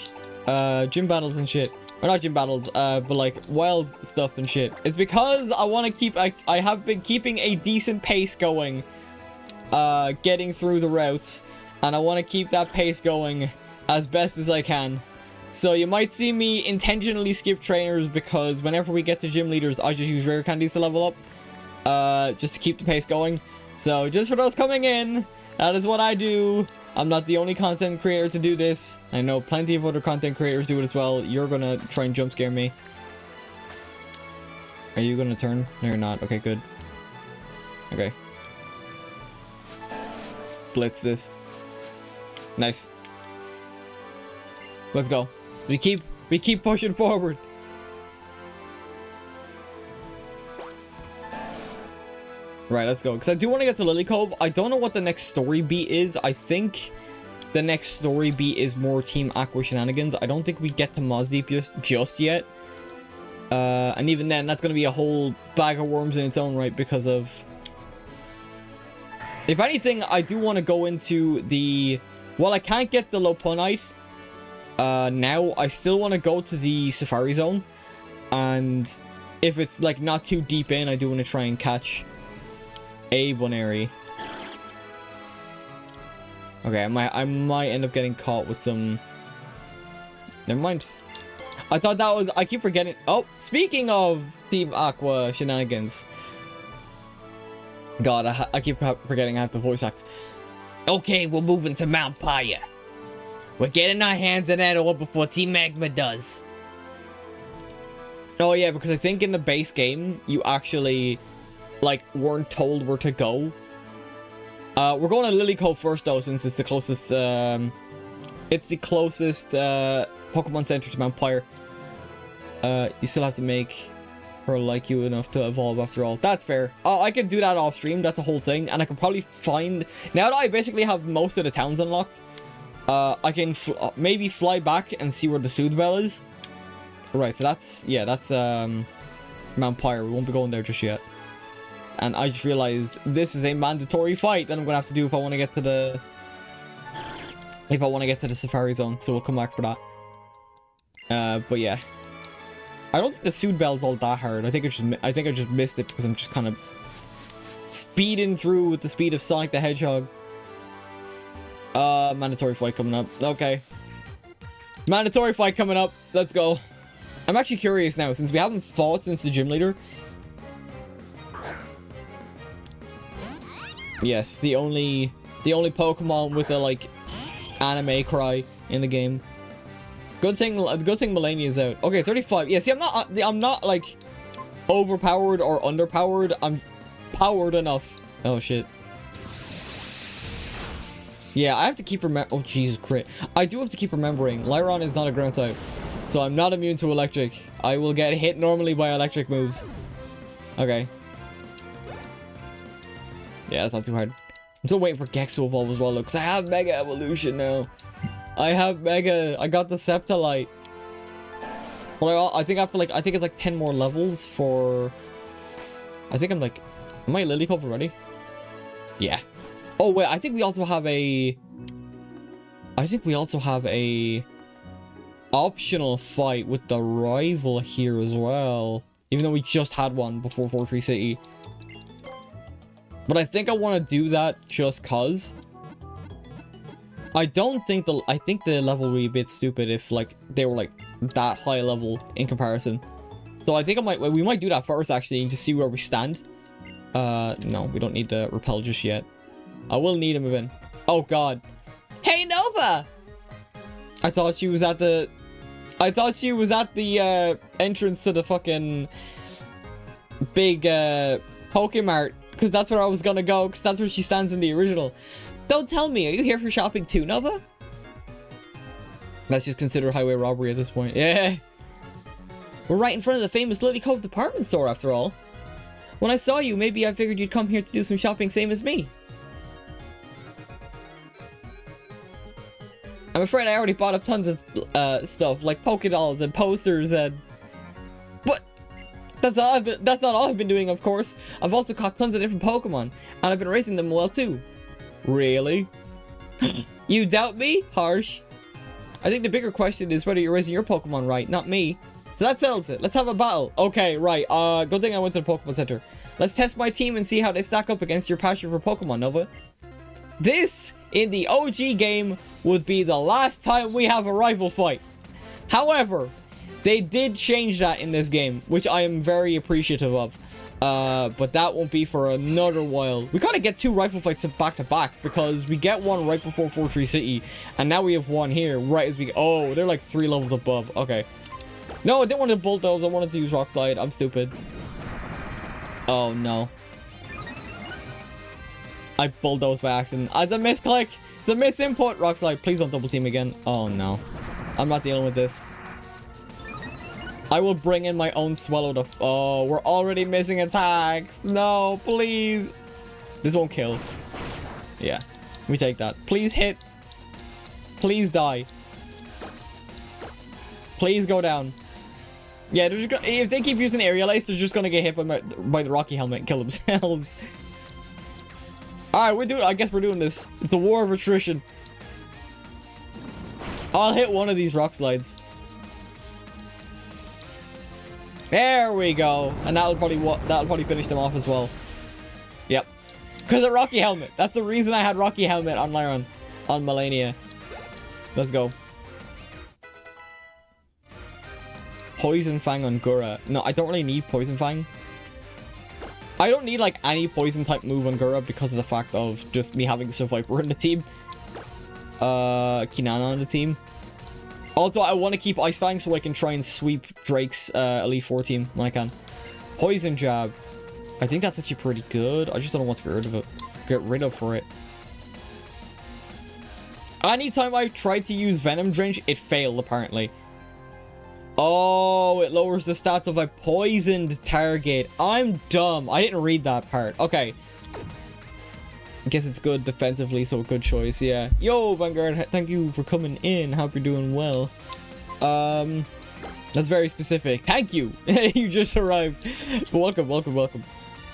gym battles and shit? Or not gym battles, but, like, wild stuff and shit. It's because I want to keep... I have been keeping a decent pace going. Getting through the routes. And I want to keep that pace going as best as I can. So you might see me intentionally skip trainers because whenever we get to gym leaders, I just use rare candies to level up. Just to keep the pace going. So just for those coming in, that is what I do. I'm not the only content creator to do this. I know plenty of other content creators do it as well. You're gonna try and jump scare me. Are you gonna turn? No, you're not. Okay, good. Okay. Blitz this. Nice. Let's go. We keep pushing forward. Right, let's go. Because I do want to get to Lily Cove. I don't know what the next story beat is. I think the next story beat is more Team Aqua shenanigans. I don't think we get to Moz Deep just yet. And even then, that's going to be a whole bag of worms in its own right because of... If anything, I do want to go into the... Well, I can't get the Lopunite now. I still want to go to the Safari Zone. And if it's, like, not too deep in, I do want to try and catch a Bonairy. Okay, I might end up getting caught with some... Never mind. I thought that was... I keep forgetting... Oh, speaking of Team Aqua shenanigans. God, I keep forgetting I have the voice act. Okay, we're moving to Mount Pyre. We're getting our hands on that ore before Team Magma does. Oh yeah, because I think in the base game, you actually, like, weren't told where to go. We're going to Lily Cove first, though, since it's the closest, Pokemon Center to Mount Pyre. You still have to make her like you enough to evolve after all. That's fair. I can do that off stream. That's a whole thing. And I can probably find... Now that I basically have most of the towns unlocked, I can maybe fly back and see where the Soothe Bell is. Right, so that's... Yeah, that's Mount Pyre. We won't be going there just yet. And I just realized this is a mandatory fight that I'm going to have to do if I want to get to the... If I want to get to the Safari Zone. So we'll come back for that. But yeah. I don't think the Soothe Bell's all that hard. I think I just missed it because I'm just kind of speeding through with the speed of Sonic the Hedgehog. Mandatory fight coming up. Okay. Mandatory fight coming up. Let's go. I'm actually curious now, since we haven't fought since the gym leader. Yes, the only Pokemon with a, like, anime cry in the game. Good thing Melania's out. Okay, 35. Yeah, see, I'm not like overpowered or underpowered. I'm powered enough. Oh shit. Yeah, I have to keep oh Jesus, crit. I do have to keep remembering Lyron is not a ground type, so I'm not immune to electric. I will get hit normally by electric moves. Okay. Yeah, that's not too hard. I'm still waiting for Gex to evolve as well, though, because I have Mega Evolution now. I have Mega. I got the Septolite. Well, I think after like, I think it's like 10 more levels for... I think I'm like... Am I Lily Cove already? Yeah. Oh, wait. I think we also have a... optional fight with the rival here as well. Even though we just had one before Fortress City. But I think I want to do that just cause. I think the level would be a bit stupid if like they were like that high level in comparison. So I think we might do that first actually and just see where we stand. No, we don't need to repel just yet. I will need him in. Oh god. Hey Nova! I thought she was at the entrance to the fucking big Pokemart, because that's where I was gonna go, because that's where she stands in the original. Don't tell me, are you here for shopping too, Nova? Let's just consider highway robbery at this point. Yeah. We're right in front of the famous Lily Cove department store after all. When I saw you, maybe I figured you'd come here to do some shopping same as me. I'm afraid I already bought up tons of stuff, like Pokédolls and posters and... But that's not all I've been doing, of course. I've also caught tons of different Pokemon, and I've been racing them well too. Really? You doubt me? Harsh. I think the bigger question is whether you're raising your Pokemon right, not me. So that settles it. Let's have a battle. Okay, right. Good thing I went to the Pokemon Center. Let's test my team and see how they stack up against your passion for Pokemon, Nova. This, in the OG game, would be the last time we have a rival fight. However, they did change that in this game, which I am very appreciative of. But that won't be for another while. We gotta get 2 rifle fights back to back because we get one right before Fortree City, and now we have one here right as we. Oh, they're like 3 levels above. Okay. No, I didn't want to bulldoze. I wanted to use Rock Slide. I'm stupid. Oh no. I bulldozed by accident. The misclick. The misinput. Rock Slide. Please don't double team again. Oh no. I'm not dealing with this. I will bring in my own Swallow to... Oh, we're already missing attacks. No, please. This won't kill. Yeah, we take that. Please hit. Please die. Please go down. Yeah, they're just if they keep using Aerial Ace, they're just gonna get hit by the Rocky Helmet and kill themselves. Alright, I guess we're doing this. It's a war of attrition. I'll hit one of these Rock Slides. There we go. And that'll probably finish them off as well. Yep. Because of Rocky Helmet. That's the reason I had Rocky Helmet on Lyron. On Melania. Let's go. Poison Fang on Gura. No, I don't really need Poison Fang. I don't need like any poison type move on Gura because of the fact of just me having Survivor in the team. Kinana on the team. Also, I want to keep Ice Fang so I can try and sweep Drake's Elite Four team when I can. Poison Jab. I think that's actually pretty good. I just don't want to get rid of it. For it. Anytime I tried to use Venom Drench, it failed apparently. Oh, it lowers the stats of a poisoned target. I'm dumb. I didn't read that part. Okay. I guess it's good defensively, so a good choice, yeah. Yo, Vanguard, thank you for coming in. Hope you're doing well. That's very specific. Thank you. You just arrived. Welcome.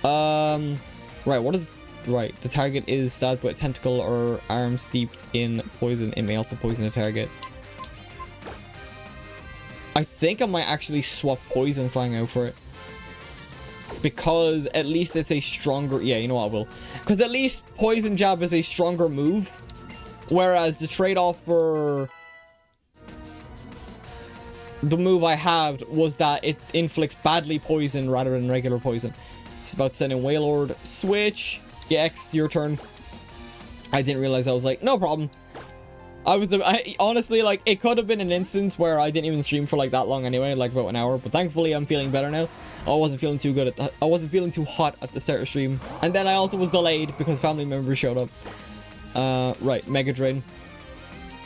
Right, what is... Right, the target is stabbed by a tentacle or arm steeped in poison. It may also poison a target. I think I might actually swap Poison Fang out for it. Because at least it's a stronger... Yeah, you know what, I will. Because at least Poison Jab is a stronger move. Whereas the trade-off for... the move I had was that it inflicts badly poison rather than regular poison. It's about to send in Wailord. Switch. Yeah, X, your turn. I didn't realize I was like, no problem. I honestly, like, it could have been an instance where I didn't even stream for like that long anyway, like about an hour, but thankfully I'm feeling better now. I wasn't feeling too good I wasn't feeling too hot at the start of stream. And then I also was delayed because family members showed up. Right, Mega Drain.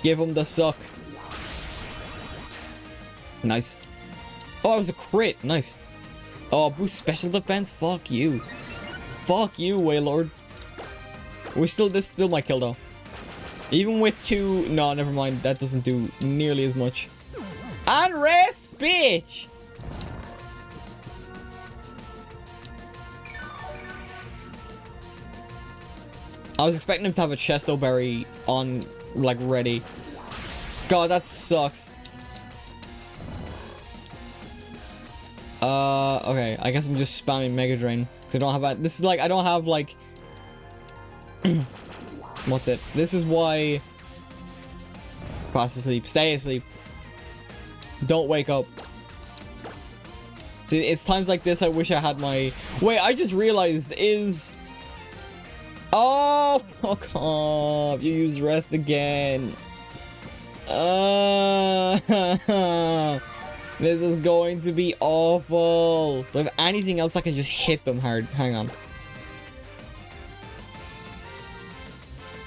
Give him the suck. Nice. Oh, it was a crit. Nice. Oh, boost special defense. Fuck you. Fuck you, Wailord. This still might kill though. Even with 2... No, never mind. That doesn't do nearly as much. Unrest, bitch! I was expecting him to have a Chesto Berry on, like, ready. God, that sucks. Okay. I guess I'm just spamming Mega Drain. Because I don't have... This is like... I don't have, like... What's it? This is why... Fast asleep. Stay asleep. Don't wake up. See, it's times like this I wish I had my... Wait, I just realized is... Oh, fuck off. You used rest again. This is going to be awful. Do I have anything else I can just hit them hard? Hang on.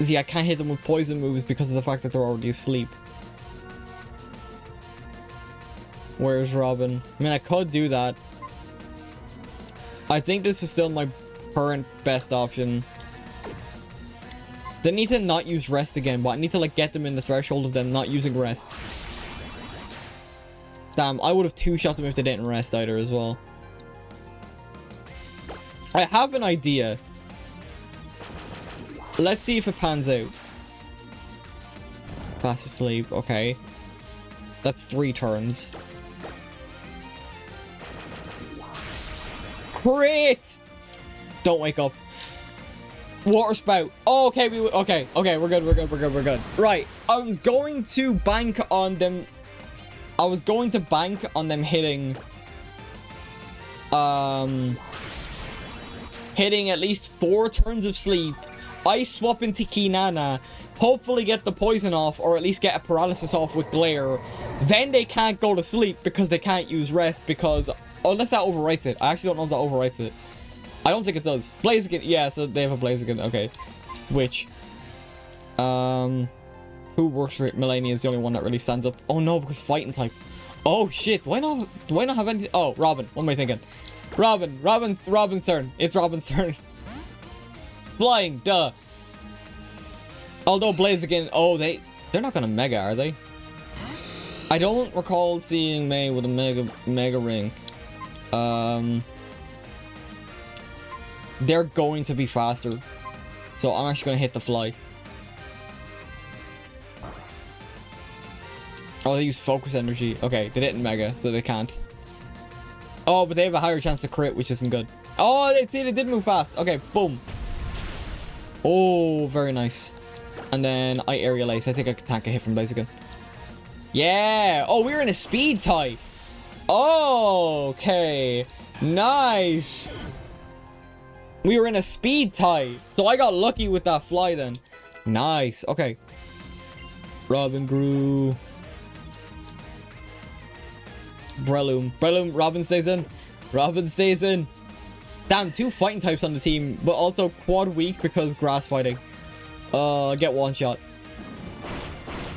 See, I can't hit them with poison moves because of the fact that they're already asleep. Where's Robin? I mean, I could do that. I think this is still my current best option. They need to not use rest again, but I need to like get them in the threshold of them not using rest. Damn, I would have two-shot them if they didn't rest either as well. I have an idea. Let's see if it pans out. Fast asleep. Okay. That's 3 turns. Crit! Don't wake up. Water spout. Oh, okay, okay, we're good. Right. I was going to bank on them hitting hitting at least 4 turns of sleep. I swap into Kinana, hopefully get the poison off, or at least get a paralysis off with glare. Then they can't go to sleep because they can't use rest, because unless that overwrites it. I actually don't know if that overwrites it. I don't think it does. Blaziken, yeah, so they have a Blaziken. Okay. Switch. Who works for it? Melania is the only one that really stands up. Oh no, because fighting type. Oh shit, do I not have anything? Oh, Robin. What am I thinking? Robin's turn. It's Robin's turn. Flying, duh. Although Blaziken, oh, they're not gonna mega, are they? I don't recall seeing May with a mega ring. They're going to be faster. So I'm actually gonna hit the fly. Oh, they use focus energy. Okay, they didn't mega, so they can't. Oh, but they have a higher chance to crit, which isn't good. Oh, they did move fast. Okay, boom. Oh, very nice. And then I aerial ace. I think I can tank a hit from Blaziken. Yeah. Oh, we're in a speed tie. Oh, okay. Nice. We were in a speed tie. So I got lucky with that fly then. Nice. Okay. Robin grew. Breloom. Robin stays in. Damn, 2 fighting types on the team, but also quad weak because grass fighting. Get one shot.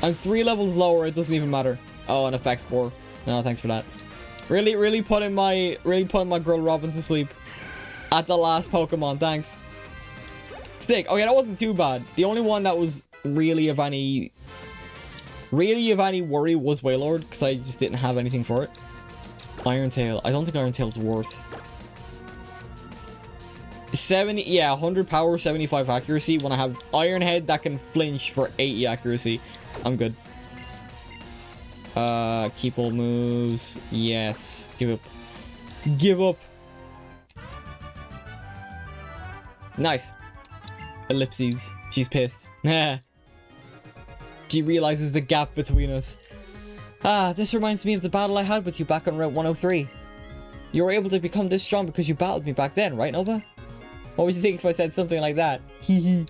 I'm 3 levels lower, it doesn't even matter. Oh, an effect spore. No, thanks for that. Really putting my girl Robin to sleep. At the last Pokemon, thanks. Stick. Okay, that wasn't too bad. The only one that was really of any worry was Wailord, because I just didn't have anything for it. Iron Tail. I don't think Iron Tail's worth 70. Yeah, 100 power, 75 accuracy. When I have Iron Head that can flinch for 80 accuracy, I'm good. Keep all moves. Yes. Give up. Nice. Ellipses. She's pissed. She realizes the gap between us. Ah, this reminds me of the battle I had with you back on Route 103. You were able to become this strong because you battled me back then, right, Nova? What would you think if I said something like that? Hee.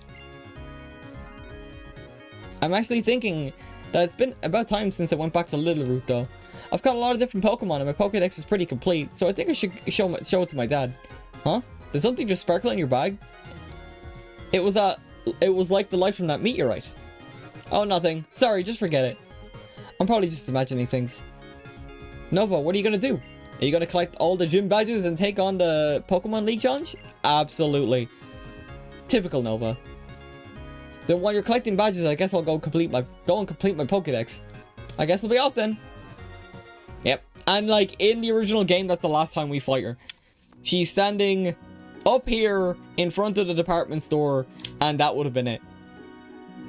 I'm actually thinking that it's been about time since I went back to Little Root, though. I've got a lot of different Pokemon and my Pokédex is pretty complete, so I think I should show it to my dad. Huh? Did something just sparkle in your bag? It was like the light from that meteorite. Oh, nothing. Sorry, just forget it. I'm probably just imagining things. Nova, what are you gonna do? Are you gonna collect all the gym badges and take on the Pokemon League challenge? Absolutely. Typical Nova. Then while you're collecting badges, I guess I'll go and complete my Pokédex. I guess I'll be off then. Yep. And like in the original game, that's the last time we fight her. She's standing up here in front of the department store, and that would have been it.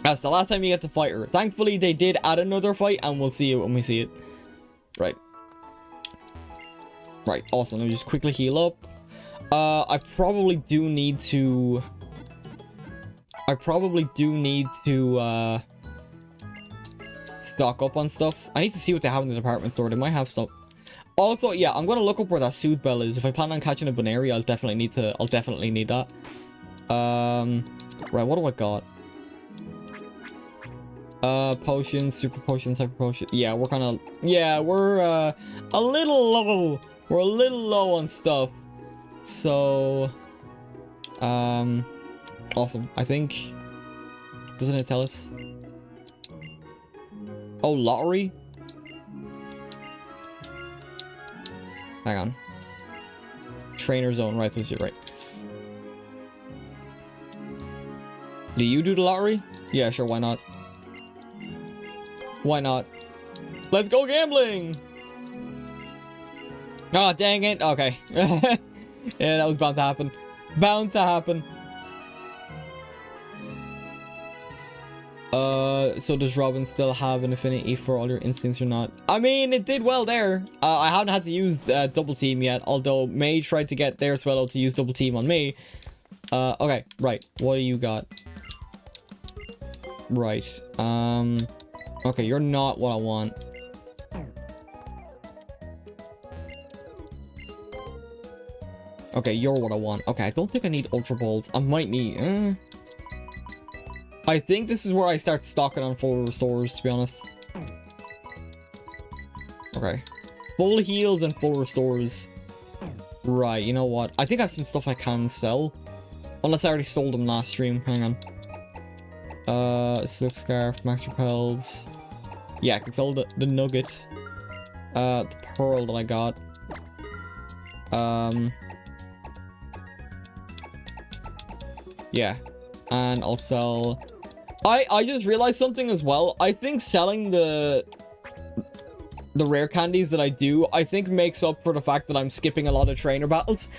That's the last time you get to fight her. Thankfully, they did add another fight, and we'll see it when we see it. Right. Right, awesome. Let me just quickly heal up. I probably do need to stock up on stuff. I need to see what they have in the department store. They might have stuff. Also, yeah, I'm gonna look up where that Soothe Bell is. If I plan on catching a Baneri, I'll definitely need that. Right, what do I got? Potions, super potions, hyper potion. Yeah, we're kind of, yeah, we're a little low. We're a little low on stuff. So, awesome. I think, doesn't it tell us? Oh, lottery? Hang on. Trainer zone, right, so you're right. Do you do the lottery? Yeah, sure, why not? Why not? Let's go gambling! Oh, dang it. Okay. Yeah, that was bound to happen. Bound to happen. So does Robin still have an affinity for all your instincts or not? I mean, it did well there. I haven't had to use double team yet, although May tried to get their Swellow to use double team on me. Okay, right. What do you got? Right. Okay, you're not what I want. Okay, you're what I want. Okay, I don't think I need Ultra Balls. I might need... I think this is where I start stocking on full restores, to be honest. Okay. Full heals and full restores. Right, you know what? I think I have some stuff I can sell. Unless I already sold them last stream. Hang on. Silk Scarf, Max Repels. Yeah, I can sell the Nugget. The Pearl that I got. Yeah. And I'll sell... I just realized something as well. I think selling the rare candies that I do, I think makes up for the fact that I'm skipping a lot of trainer battles.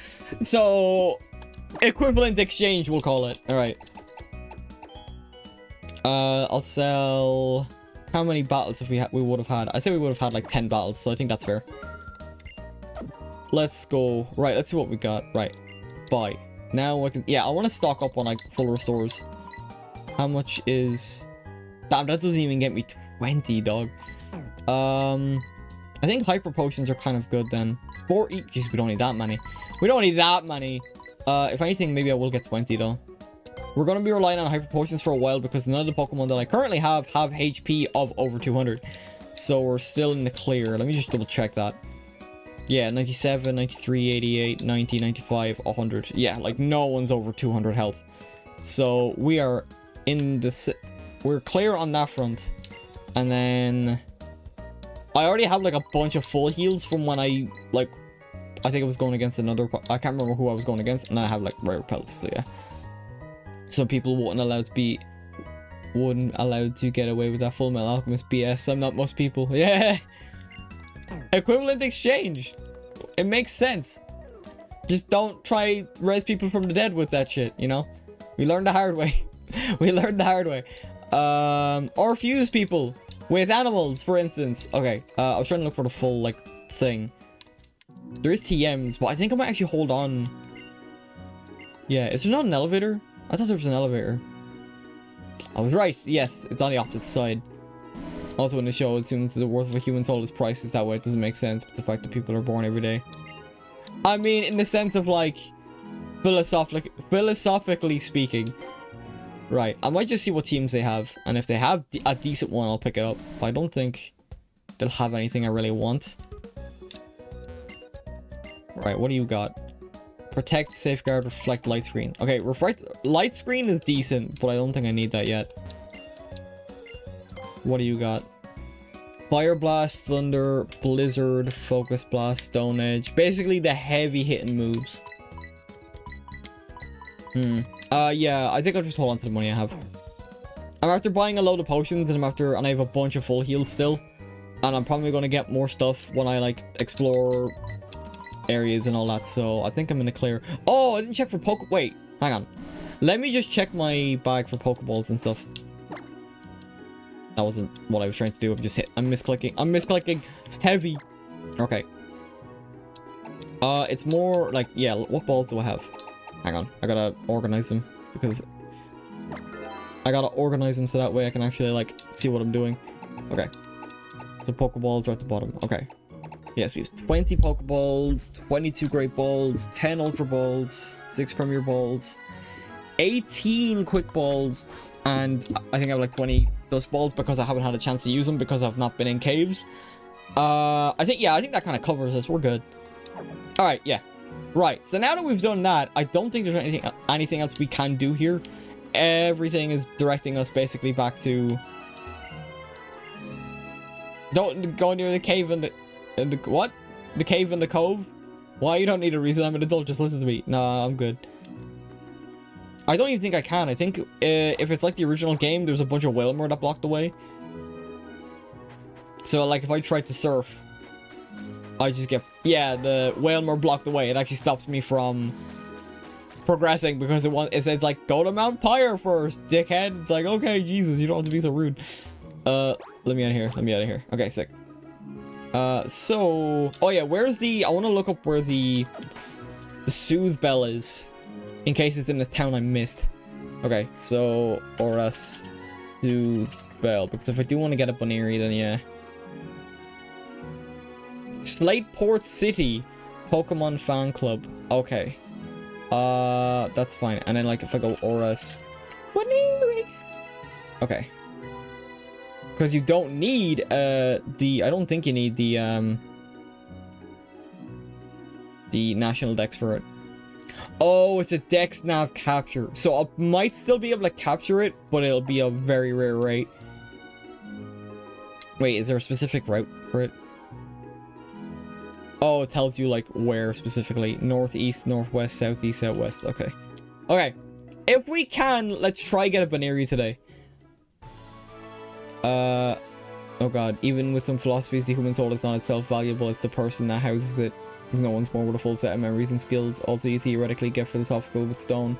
So, equivalent exchange, we'll call it. Alright. I'll sell... How many battles have we would have had? I say we would have had like 10 battles, so I think that's fair. Let's go. Right, let's see what we got. Right. Buy. Now I can... Yeah, I want to stock up on like full restores. How much is... Damn, that doesn't even get me 20, dog. I think hyper potions are kind of good then. 4 each. Jeez, we don't need that many. We don't need that many. If anything, maybe I will get 20 though. We're going to be relying on hyper potions for a while because none of the Pokemon that I currently have HP of over 200. So we're still in the clear. Let me just double check that. Yeah, 97, 93, 88, 90, 95, 100. Yeah, like no one's over 200 health. So we are in the... We're clear on that front. And then... I already have like a bunch of full heals from when I think I was going against another... I can't remember who I was going against. And I have like rare pelts, so yeah. Some people wouldn't allowed to get away with that Full Metal Alchemist BS. I'm not most people. Yeah. Equivalent exchange. It makes sense. Just don't try res people from the dead with that shit, you know? We learned the hard way. We learned the hard way. Or fuse people with animals, for instance. Okay, I was trying to look for the full, like, thing. There is TMs, but I think I might actually hold on. Yeah, is there not an elevator? I thought there was an elevator. I was right. Yes, it's on the opposite side. Also in the show, it seems the worth of a human soul is priceless that way. It doesn't make sense, but the fact that people are born every day. I mean, in the sense of, like, philosophically speaking. Right, I might just see what teams they have. And if they have a decent one, I'll pick it up. But I don't think they'll have anything I really want. Right, what do you got? Protect, safeguard, reflect, light screen. Okay, light screen is decent, but I don't think I need that yet. What do you got? Fire Blast, Thunder, Blizzard, Focus Blast, Stone Edge. Basically the heavy hitting moves. Yeah, I think I'll just hold on to the money I have. I'm after buying a load of potions and I have a bunch of full heals still. And I'm probably gonna get more stuff when I like explore areas and all that, so I think I'm in the clear. Oh, I didn't check for wait, hang on. Let me just check my bag for Pokeballs and stuff. That wasn't what I was trying to do. I'm misclicking heavy. Okay. It's more like, yeah, what balls do I have? Hang on, I gotta organize them because I gotta organize them so that way I can actually like see what I'm doing. Okay. So Pokeballs are at the bottom. Okay. Yes, we have 20 Pokeballs, 22 Great Balls, 10 Ultra Balls, 6 Premier Balls, 18 Quick Balls, and I think I have like 20 Dust Balls because I haven't had a chance to use them because I've not been in caves. I think that kind of covers us. We're good. Alright, yeah. Right, so now that we've done that, I don't think there's anything else we can do here. Everything is directing us basically back to... Don't go near the cave and the what? The cave in the cove? Why? You don't need a reason. I'm an adult. Just listen to me. Nah, I'm good. I don't even think I can. I think if it's like the original game, there's a bunch of Wailmer that blocked the way. So like if I try to surf, I just get... Yeah, the Wailmer blocked the way. It actually stops me from progressing because it says like go to Mount Pyre first, dickhead. It's like, okay, Jesus, you don't have to be so rude. Let me out of here. Let me out of here. Okay, sick. So, oh yeah, where's the? I want to look up where the Soothe Bell is, in case it's in the town I missed. Okay, so Oras Soothe Bell, because if I do want to get a Baneri, then yeah. Slateport City, Pokemon Fan Club. Okay. That's fine. And then like if I go Oras Baneri. Okay. Because you don't need I don't think you need the national dex for it. Oh, it's a dex nav capture. So I might still be able to capture it, but it'll be a very rare rate. Wait, is there a specific route for it? Oh, it tells you like where specifically. Northeast, northwest, southeast, southwest. Okay. Okay. If we can, let's try get a Baneri today. Oh god, even with some philosophies, the human soul is not itself valuable, it's the person that houses it. No one's born with a full set of memories and skills. Also, you theoretically get philosophical with stone.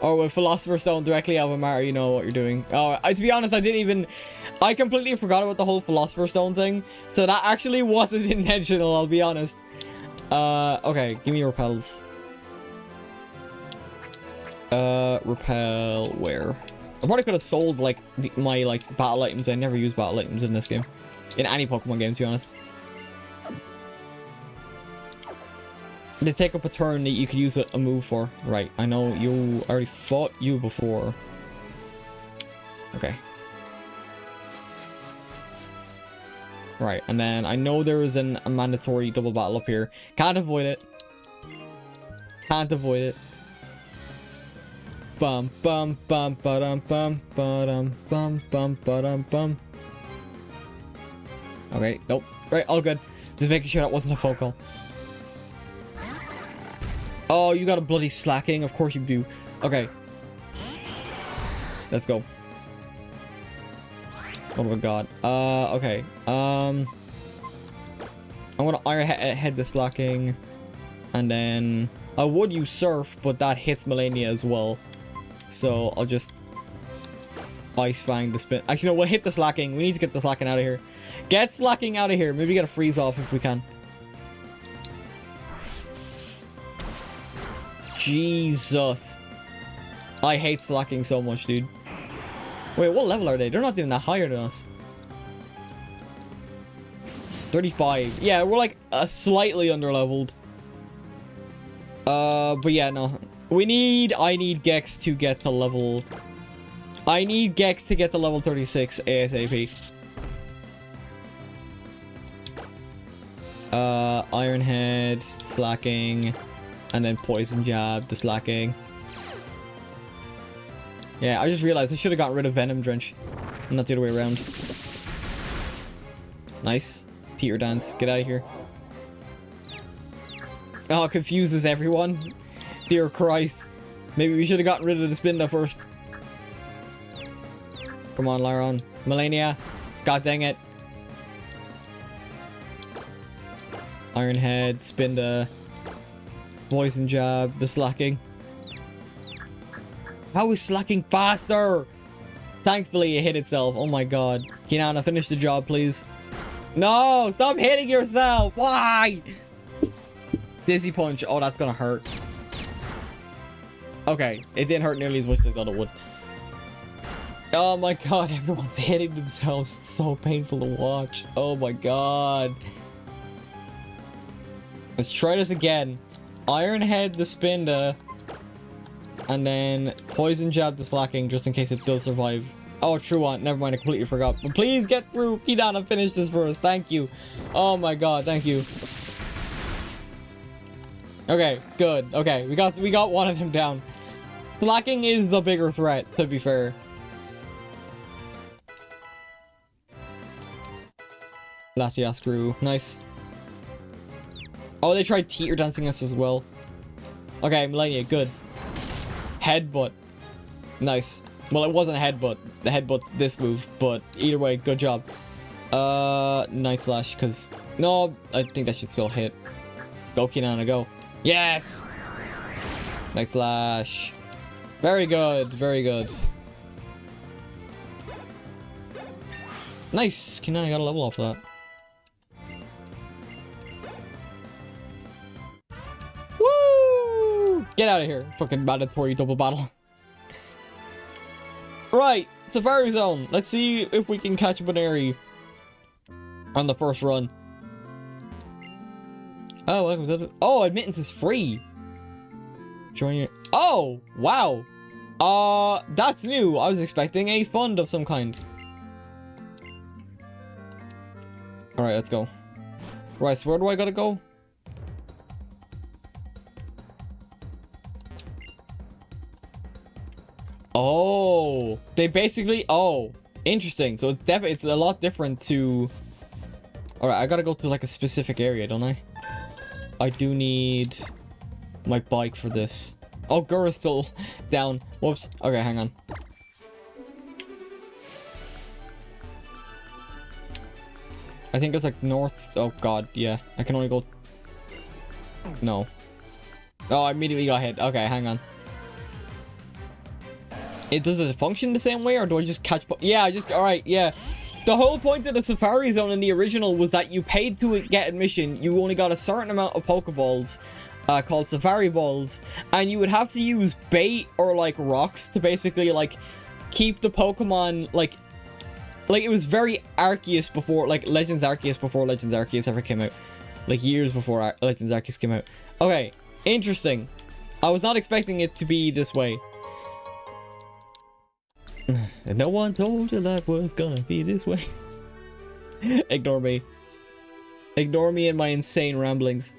Or with Philosopher's Stone directly out of a matter, you know what you're doing. Oh, to be honest, I completely forgot about the whole Philosopher's Stone thing. So that actually wasn't intentional, I'll be honest. Okay, give me repels. Repel where? I probably could have sold, like, my, like, battle items. I never use battle items in this game. In any Pokemon game, to be honest. They take up a turn that you could use a move for. Right, I know you already fought you before. Okay. Right, and then I know there is a mandatory double battle up here. Can't avoid it. Can't avoid it. Bum bum bum ba-dum bum ba-dum bum bum ba-dum bum. Okay, nope. Right, all good. Just making sure that wasn't a phone call. Oh, you got a bloody slacking. Of course you do. Okay. Let's go. Oh my god. Okay. I'm gonna Iron Head the slacking. And then I would use Surf, but that hits Melania as well. So I'll just Ice Fang the spin. Actually, no, we'll hit the slacking. We need to get the slacking out of here. Get slacking out of here. Maybe get a freeze off if we can. Jesus. I hate slacking so much, dude. Wait, what level are they? They're not even that higher than us. 35. Yeah, we're like slightly underleveled. But yeah, no. I need Gex to get to level... I need Gex to get to level 36 ASAP. Iron Head, slacking, and then Poison Jab, the slacking. Yeah, I just realized I should have gotten rid of Venom Drench. Not the other way around. Nice. Teeter Dance, get out of here. Oh, it confuses everyone. Dear Christ. Maybe we should have gotten rid of the Spinda first. Come on, Lyron. Melania. God dang it. Iron Head, Spinda. Poison Jab, the slacking. How is slacking faster? Thankfully, it hit itself. Oh my god. Kiana, finish the job, please. No! Stop hitting yourself! Why? Dizzy Punch. Oh, that's gonna hurt. Okay, it didn't hurt nearly as much as I thought it would. Oh my god, everyone's hitting themselves. It's so painful to watch. Oh my god. Let's try this again. Iron Head the Spinda. And then Poison Jab the slacking just in case it does survive. Oh, true one. Never mind, I completely forgot. But please get through. Kidana, finish this for us. Thank you. Oh my god, thank you. Okay, good. Okay, we got one of them down. Slacking is the bigger threat, to be fair. Latias grew. Nice. Oh, they tried teeter dancing us as well. Okay, Melania, good. Headbutt. Nice. Well, it wasn't a headbutt. The headbutt's this move, but either way, good job. Night Slash, because... No, I think that should still hit. Go, Kinana, go. Yes! Nice slash. Very good. Very good. Nice. Can I got a level off of that? Woo! Get out of here. Fucking mandatory double battle. Right. Safari Zone. Let's see if we can catch Baneri on the first run. Oh, welcome to the... Oh, admittance is free. Join your... Oh, wow. That's new. I was expecting a fund of some kind. Alright, let's go. Right, so where do I gotta go? Oh, they basically... Oh, interesting. So it's a lot different to... Alright, I gotta go to like a specific area, don't I? I do need my bike for this. Oh, Gura's still down. Whoops. Okay, hang on. I think it's like north. Oh god, yeah. I can only go... No. Oh, I immediately got hit. Okay, hang on. Does it function the same way, or do I just catch... Yeah, I just... Alright, yeah. The whole point of the Safari Zone in the original was that you paid to get admission. You only got a certain amount of Pokeballs, called Safari Balls, and you would have to use bait or like rocks to basically like keep the Pokemon like it was very Arceus before, like Legends Arceus before Legends Arceus ever came out, like years before Legends Arceus came out. Okay, interesting. I was not expecting it to be this way. And no one told you life was gonna be this way. Ignore me. Ignore me and my insane ramblings.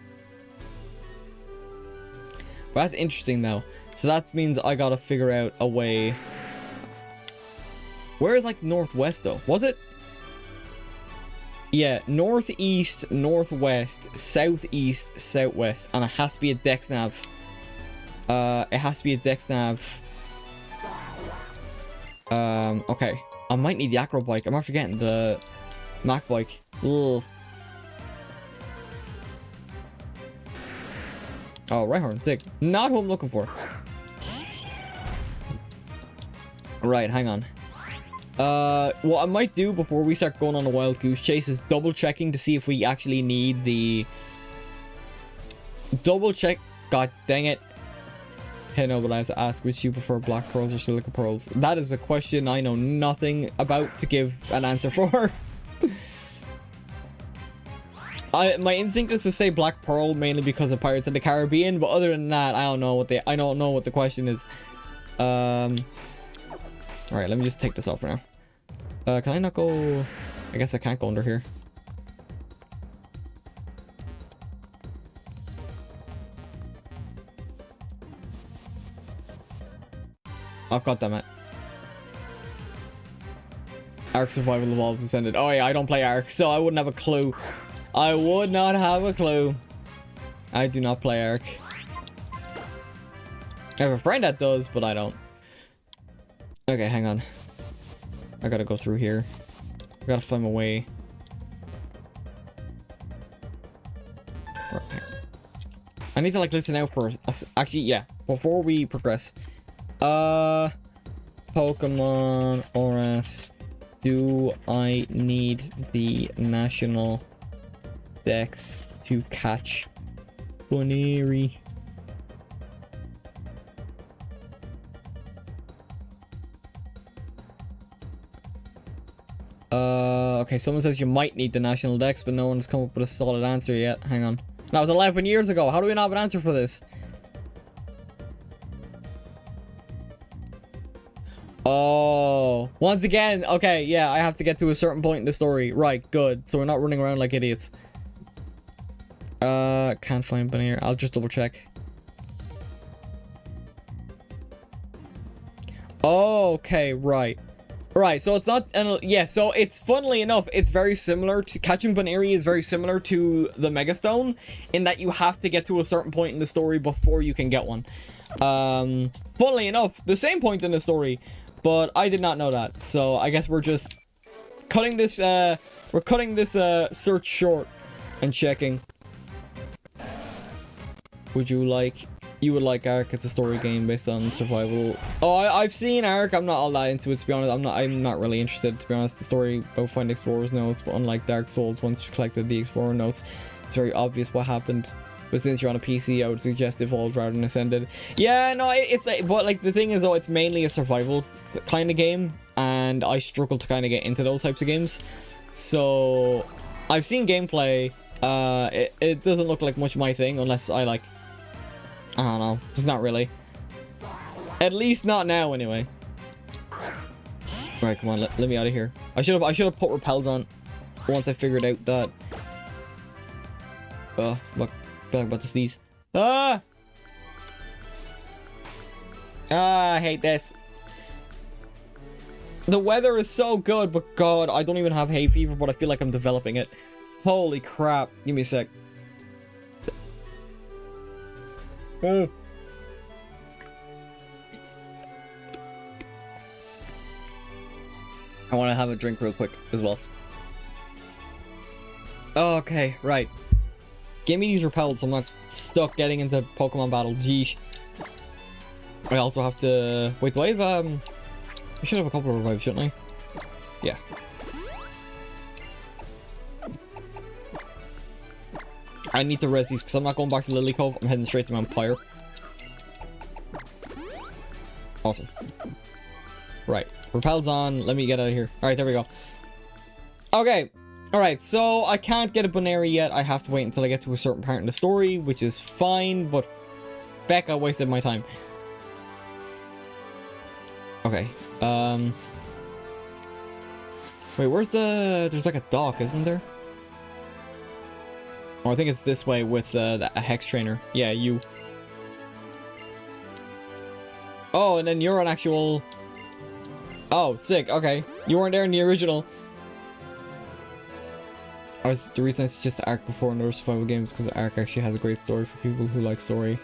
But that's interesting though. So that means I gotta figure out a way. Where is like northwest though? Was it? Yeah, northeast, northwest, southeast, southwest, and it has to be a dex nav. It has to be a dex nav. Okay. I might need the acro bike. I'm after getting the Mac bike. Ugh. Oh, right horn, sick. Not who I'm looking for. Right, hang on. What I might do before we start going on a wild goose chase is double checking to see if we actually need the... Double check. God dang it. Hey, no, but I have to ask, which you prefer, black pearls or silica pearls? That is a question I know nothing about to give an answer for. My instinct is to say black pearl mainly because of Pirates of the Caribbean, but other than that, I don't know what the question is. All right, let me just take this off for now. Can I not go? I guess I can't go under here. Oh, god damn it. Arc Survival Evolved Ascended. Oh yeah, I don't play Arc, so I wouldn't have a clue. I would not have a clue. I do not play Arc. I have a friend that does, but I don't. Okay, hang on. I gotta go through here. I gotta find my way. I need to like listen out for... Actually, yeah. Before we progress. Pokemon ORAS. Do I need the national dex to catch Baneri? Okay, someone says you might need the national dex, but no one's come up with a solid answer yet. Hang on. That was 11 years ago. How do we not have an answer for this? Oh, once again. Okay, yeah, I have to get to a certain point in the story. Right, good. So we're not running around like idiots. Can't find Baneri. I'll just double check. Oh, okay, right. Right, so it's not, yeah, so it's, funnily enough, it's very similar to, catching Baneri is very similar to the Mega Stone, in that you have to get to a certain point in the story before you can get one. Funnily enough, the same point in the story, but I did not know that, so I guess we're just cutting this, search short and checking. Would you like you would like Ark. It's a story game based on survival. Oh, I've seen Ark. I'm not all that into it, to be honest. I'm not really interested, to be honest. The story about finding explorers notes, but unlike Dark Souls, once you collected the explorer notes, it's very obvious what happened. But since you're on a PC, I would suggest Evolved rather than Ascended. Yeah, no, it's like, but like the thing is though, it's mainly a survival kind of game, and I struggle to kind of get into those types of games. So I've seen gameplay. It doesn't look like much my thing unless I like, I don't know, just not really. At least not now anyway. Right, come on, let me out of here. I should have put repels on once I figured out that look, I feel like I'm about to sneeze. I hate this. The weather is so good, but god, I don't even have hay fever, but I feel like I'm developing it. Holy crap. Give me a sec. I want to have a drink real quick as well. Okay, right. Give me these repels so I'm not stuck getting into Pokemon battles. Yeesh. I also have to... Wait, do I have... I should have a couple of revives, shouldn't I? Yeah. I need to res these because I'm not going back to Lily Cove. I'm heading straight to Mount Pyre. Awesome. Right. Repels on. Let me get out of here. Alright, there we go. Okay. Alright, so I can't get a Bonairy yet. I have to wait until I get to a certain part in the story, which is fine, but feck, I wasted my time. Okay. Wait, where's the... There's like a dock, isn't there? Oh, I think it's this way with a Hex Trainer. Yeah, you. Oh, and then you're an actual... Oh, sick. Okay. You weren't there in the original. The reason I suggest Ark before another survival games because Ark actually has a great story for people who like story.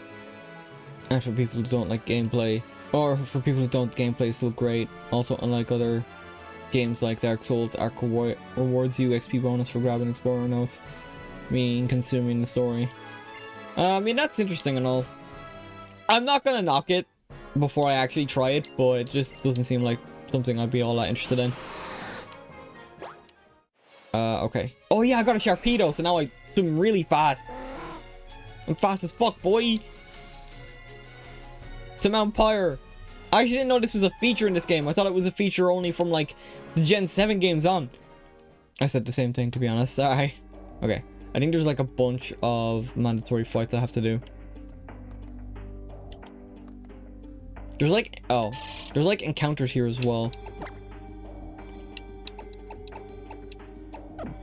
And for people who don't like gameplay. Or for people who don't, gameplay is still great. Also, unlike other games like Dark Souls, Ark rewards you XP bonus for grabbing explorer notes, meaning consuming the story. I mean, that's interesting and all. I'm not gonna knock it before I actually try it, but it just doesn't seem like something I'd be all that interested in. Okay. Oh yeah, I got a Sharpedo, so now I swim really fast. I'm fast as fuck, boy. To Mount Pyre. I actually didn't know this was a feature in this game. I thought it was a feature only from like the Gen 7 games on. I said the same thing, to be honest. Alright. Okay. I think there's like a bunch of mandatory fights I have to do. There's like... Oh. There's like encounters here as well.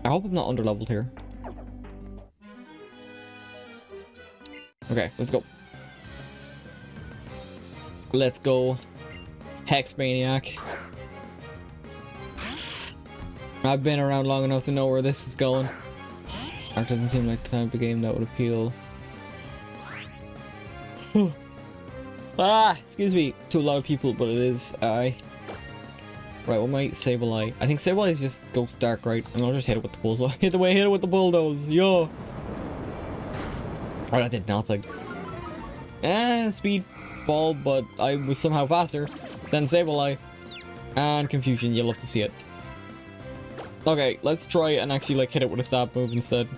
I hope I'm not underleveled here. Okay, let's go. Let's go. Hex Maniac. I've been around long enough to know where this is going. Ark doesn't seem like the type of game that would appeal. Excuse me to a lot of people, but it is. Right, what might Sableye? I think Sableye is just goes dark, right? And I'll just hit it with the bullseye. Hit it with the bulldoze. Yo. Oh, I did not like. Speed fall, but I was somehow faster than Sableye. And confusion, you'll love to see it. Okay, let's try and actually like hit it with a stab move instead.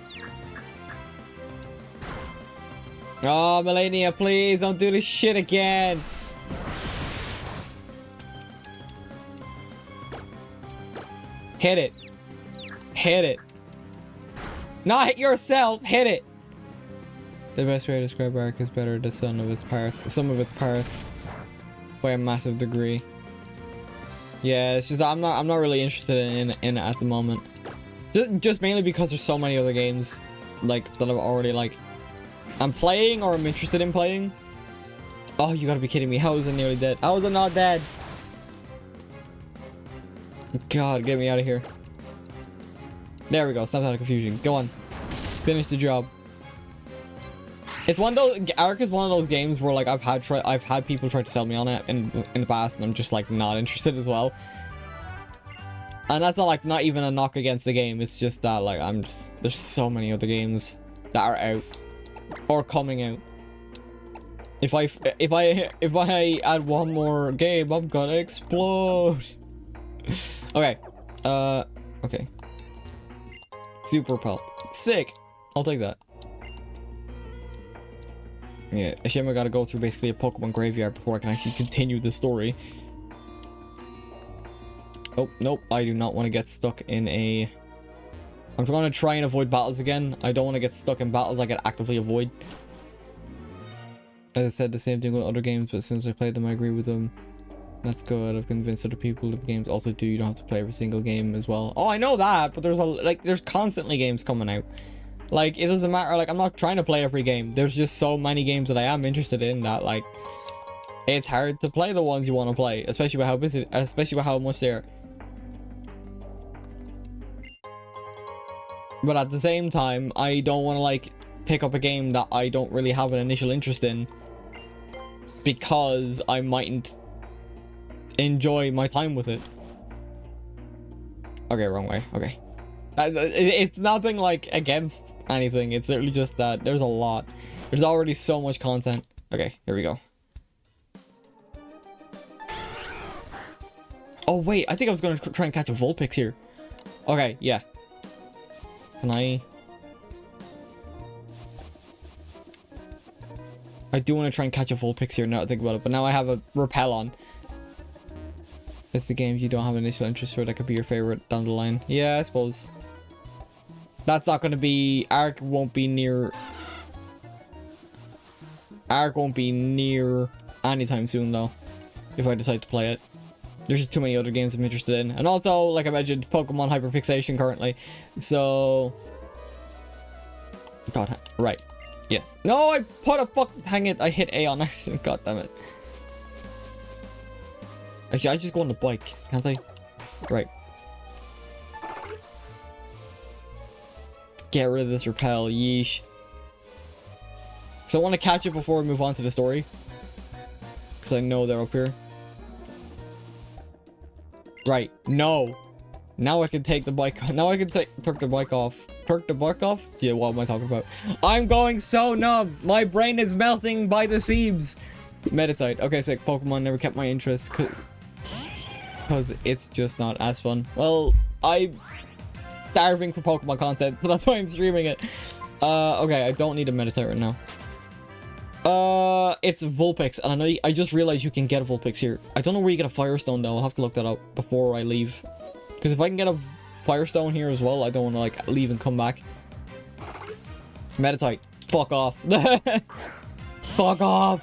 Oh, Melania, please don't do this shit again. Hit it. Hit it. Not hit yourself, hit it. The best way to describe Ark is better the sum of its parts by a massive degree. Yeah, it's just I'm not really interested in it at the moment. Just mainly because there's so many other games like that I've already like I'm playing or I'm interested in playing. Oh, you gotta be kidding me. How was I nearly dead? How was I not dead? God, get me out of here. There we go. Snap out of confusion. Go on. Finish the job. It's one of those. Ark is one of those games where like I've had people try to sell me on it in the past, and I'm just like not interested as well. And that's not even a knock against the game. It's just that like there's so many other games that are out or coming out. If I add one more game, I'm gonna explode. Okay. Okay. Super Pelt. Sick. I'll take that. Yeah, a shame I gotta go through basically a Pokemon graveyard before I can actually continue the story. Oh, nope. I do not want to get stuck in a... I'm going to try and avoid battles again. I don't want to get stuck in battles I can actively avoid. As I said, the same thing with other games, but since I played them, I agree with them. That's good. I've convinced other people the games also do. You don't have to play every single game as well. Oh, I know that, but there's constantly games coming out. Like, it doesn't matter. Like, I'm not trying to play every game. There's just so many games that I am interested in that, like, it's hard to play the ones you want to play, especially with how busy, especially with how much they are. But at the same time, I don't want to, like, pick up a game that I don't really have an initial interest in because I mightn't enjoy my time with it. Okay, wrong way. Okay. It's nothing, like, against anything. It's literally just that there's a lot. There's already so much content. Okay, here we go. Oh, wait. I think I was going to try and catch a Vulpix here. Okay, yeah. Can I do want to try and catch a Vulpix here now that I think about it, but now I have a Repel on. It's the games you don't have an initial interest for that could be your favorite down the line. Yeah, I suppose. That's not going to be... Arc won't be near anytime soon, though, if I decide to play it. There's just too many other games I'm interested in. And also, like I mentioned, Pokemon Hyperfixation currently. So... God, right. Yes. No, I put a fuck... Hang it, I hit A on accident. God damn it. Actually, I just go on the bike, can't I? Right. Get rid of this Repel, yeesh. So I want to catch it before we move on to the story. Because I know they're up here. Right, no. Now I can take the bike. Now I can turk the bike off. Turk the bike off? Yeah, what am I talking about? I'm going so numb. My brain is melting by the seams. Meditite. Okay, sick. Pokemon never kept my interest. Because it's just not as fun. Well, I'm starving for Pokemon content, so that's why I'm streaming it. Okay, I don't need a Meditite right now. It's Vulpix, and I know I just realized you can get a Vulpix here. I don't know where you get a Firestone though. I'll have to look that up before I leave. Because if I can get a Firestone here as well, I don't want to like leave and come back. Meditite, fuck off. Fuck off.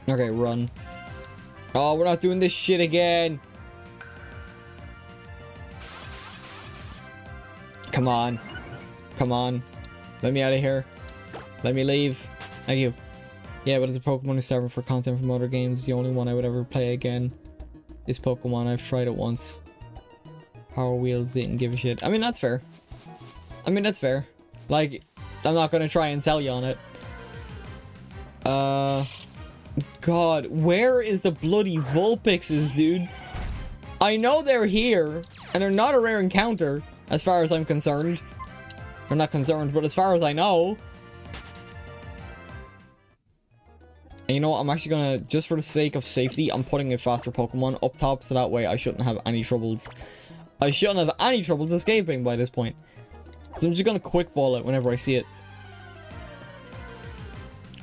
Okay, run. Oh, we're not doing this shit again. Come on. Come on. Let me out of here. Let me leave. Thank you. Yeah, but as a Pokemon who's starving for content from other games, the only one I would ever play again is Pokemon. I've tried it once. Power Wheels didn't give a shit. I mean, that's fair. I mean, that's fair. Like, I'm not gonna try and sell you on it. God, where is the bloody Vulpixes, dude? I know they're here, and they're not a rare encounter, as far as I'm concerned. Or not concerned, but as far as I know. And you know what, I'm actually gonna, just for the sake of safety, I'm putting a faster Pokemon up top, so that way I shouldn't have any troubles. I shouldn't have any troubles escaping by this point. So I'm just gonna quick ball it whenever I see it.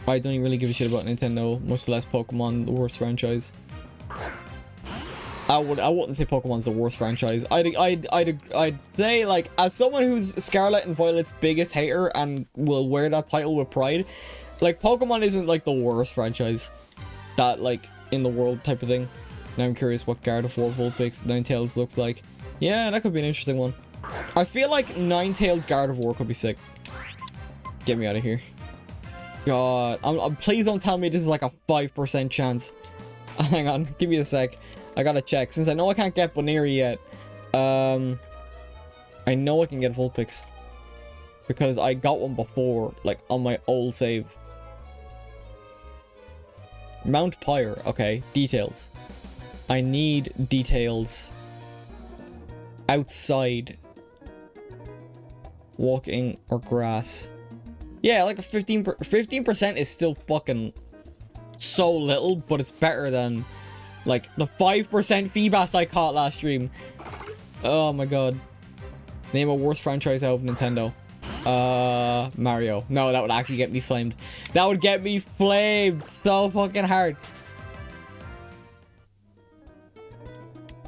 I don't even really give a shit about Nintendo, much less Pokemon, the worst franchise. I wouldn't say Pokemon's the worst franchise. I'd say, like, as someone who's Scarlet and Violet's biggest hater and will wear that title with pride, like, Pokemon isn't, like, the worst franchise that, like, in the world type of thing. Now I'm curious what Gardevoir, Vulpix, Ninetales looks like. Yeah, that could be an interesting one. I feel like Ninetales Gardevoir could be sick. Get me out of here. God, please don't tell me this is like a 5% chance. Hang on, give me a sec. I gotta check. Since I know I can't get Boneri yet, I know I can get Vulpix. Because I got one before, like, on my old save. Mount Pyre. Okay, details. I need details. Outside. Walking or grass. Yeah, like a 15% is still fucking so little, but it's better than like the 5% Feebas I caught last stream. Oh my god. Name a worst franchise out of Nintendo. Mario. No, that would actually get me flamed. That would get me flamed so fucking hard.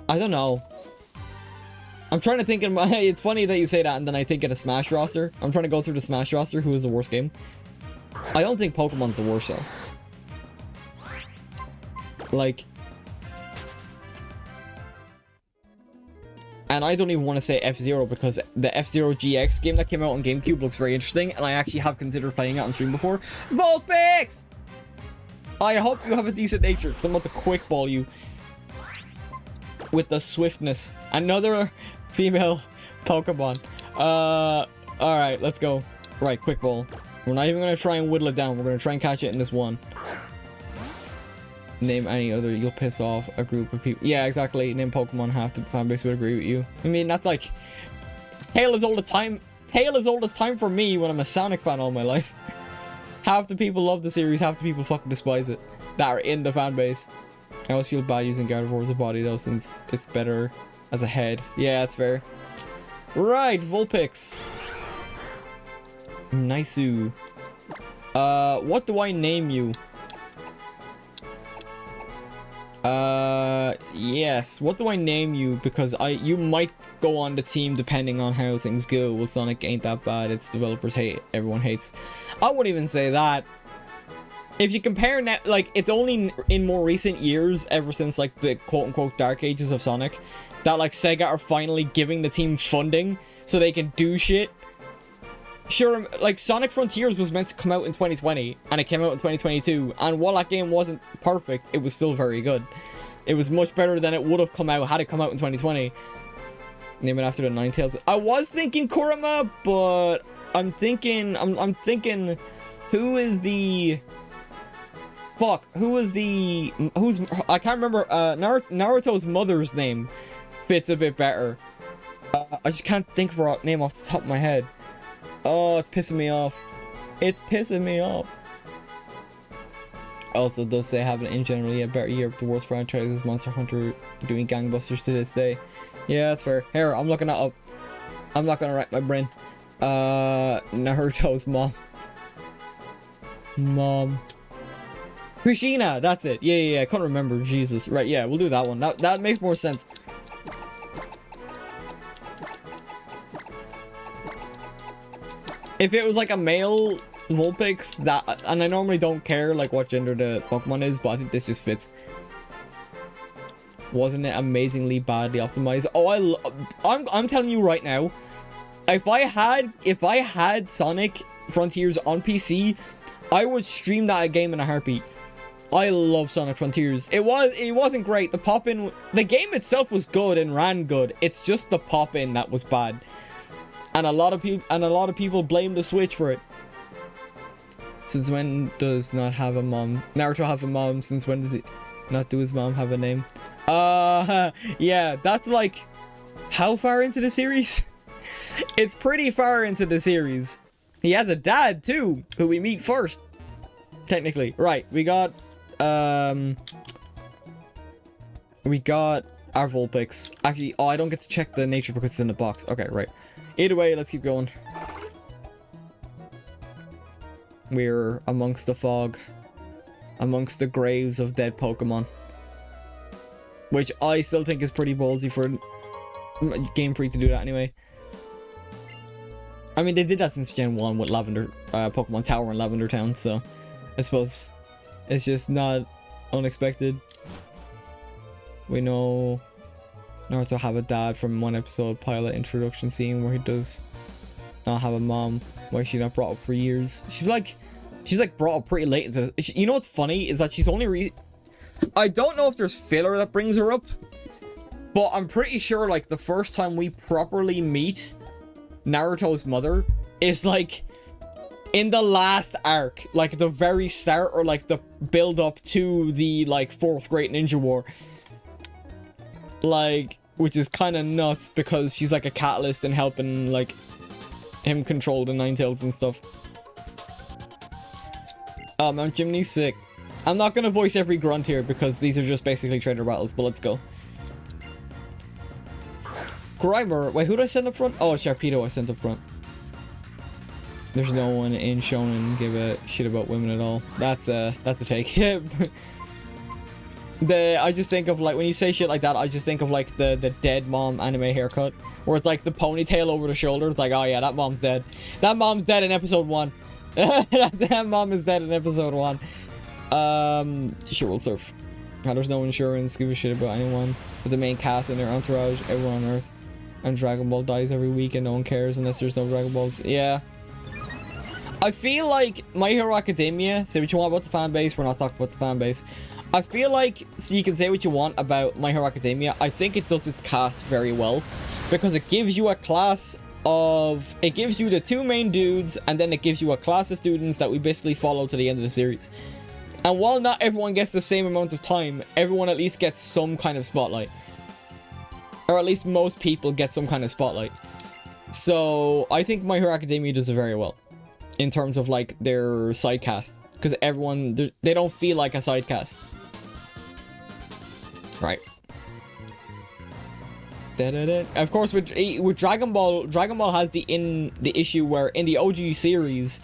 I don't know. I'm trying to think in my... It's funny that you say that and then I think of the Smash roster. I'm trying to go through the Smash roster. Who is the worst game? I don't think Pokemon's the worst though. Like... And I don't even want to say F-Zero because the F-Zero GX game that came out on GameCube looks very interesting and I actually have considered playing it on stream before. Vulpix! I hope you have a decent nature because I'm about to quick ball you. With the swiftness. Another female Pokemon. Alright, let's go. Right, quick ball. We're not even going to try and whittle it down. We're going to try and catch it in this one. Name any other, you'll piss off a group of people. Yeah, exactly. Name Pokemon, half the fanbase would agree with you. I mean, that's like... Tale as old as time. Tale as old as time for me when I'm a Sonic fan all my life. Half the people love the series, half the people fucking despise it. That are in the fanbase. I always feel bad using Gardevoir as a body though, since it's better as a head. Yeah, that's fair. Right, Vulpix. Nice-oo. What do I name you? Yes. What do I name you? Because you might go on the team depending on how things go. Well, Sonic ain't that bad. Its developers hate. Everyone hates. I wouldn't even say that. If you compare now, like, it's only in more recent years, ever since, like, the quote-unquote dark ages of Sonic, that, like, Sega are finally giving the team funding so they can do shit. Sure, like, Sonic Frontiers was meant to come out in 2020, and it came out in 2022, and while that game wasn't perfect, it was still very good. It was much better than it would have come out had it come out in 2020. Name it after the Ninetales. I was thinking Kurama, but I'm thinking, I'm thinking, who is the... Fuck, who's, I can't remember, Naruto's mother's name fits a bit better. I just can't think of her name off the top of my head. Oh, it's pissing me off. It's pissing me off. Also, does say having in generally a better year, but the worst franchise is Monster Hunter doing gangbusters to this day. Yeah, that's fair. Here, I'm looking that up. I'm not gonna rack my brain. Naruto's mom. Kushina, that's it. Yeah, I couldn't remember. Jesus. Right, yeah, we'll do that one. That makes more sense. If it was like a male Vulpix, that, and I normally don't care like what gender the Pokemon is, but I think this just fits. Wasn't it amazingly badly optimized? Oh, I'm telling you right now, if I had Sonic Frontiers on PC, I would stream that game in a heartbeat. I love Sonic Frontiers. It wasn't great. The game itself was good and ran good. It's just the pop-in that was bad. And a lot of people blame the Switch for it. Since when does not have a mom? Naruto have a mom. Since when does he not do his mom have a name? Yeah, that's like how far into the series? It's pretty far into the series. He has a dad too, who we meet first. Technically. Right, we got our Vulpix. Actually, oh, I don't get to check the nature because it's in the box. Okay, right. Either way, let's keep going. We're amongst the fog. Amongst the graves of dead Pokemon. Which I still think is pretty ballsy for Game Freak to do that anyway. I mean, they did that since Gen 1 with Lavender, Pokemon Tower and Lavender Town, so I suppose it's just not unexpected. We know Naruto have a dad from one episode pilot introduction scene where he does not have a mom. Why is she not brought up for years? She's like brought up pretty late into. You know what's funny is that she's only I don't know if there's filler that brings her up, but I'm pretty sure like the first time we properly meet Naruto's mother is like in the last arc, like the very start, or like the build up to the like 4th Great Ninja War. Like, which is kind of nuts because she's like a catalyst in helping like him control the Ninetales and stuff. Oh, Mount Chimney's sick. I'm not gonna voice every grunt here because these are just basically trainer battles, but let's go. Grimer. Wait, who did I send up front? Oh, Sharpedo I sent up front. There's no one in Shonen give a shit about women at all. That's a take. I just think of like, when you say shit like that, I just think of like the dead mom anime haircut. Where it's like the ponytail over the shoulder. It's like, oh yeah, that mom's dead. That mom's dead in episode 1. That mom is dead in episode 1. Sure, we'll surf. There's no insurance, give a shit about anyone. But the main cast and their entourage, everyone on Earth. And Dragon Ball dies every week and no one cares unless there's no Dragon Balls. Yeah. I feel like My Hero Academia, say what you want about the fan base, we're not talking about the fan base. I feel like, so you can say what you want about My Hero Academia, I think it does its cast very well. Because it gives you a class of, it gives you the 2 main dudes, and then it gives you a class of students that we basically follow to the end of the series. And while not everyone gets the same amount of time, everyone at least gets some kind of spotlight. Or at least most people get some kind of spotlight. So, I think My Hero Academia does it very well. In terms of, like, their side cast. Because everyone, they don't feel like a side cast. Right. Of course, with Dragon Ball has the issue where in the OG series,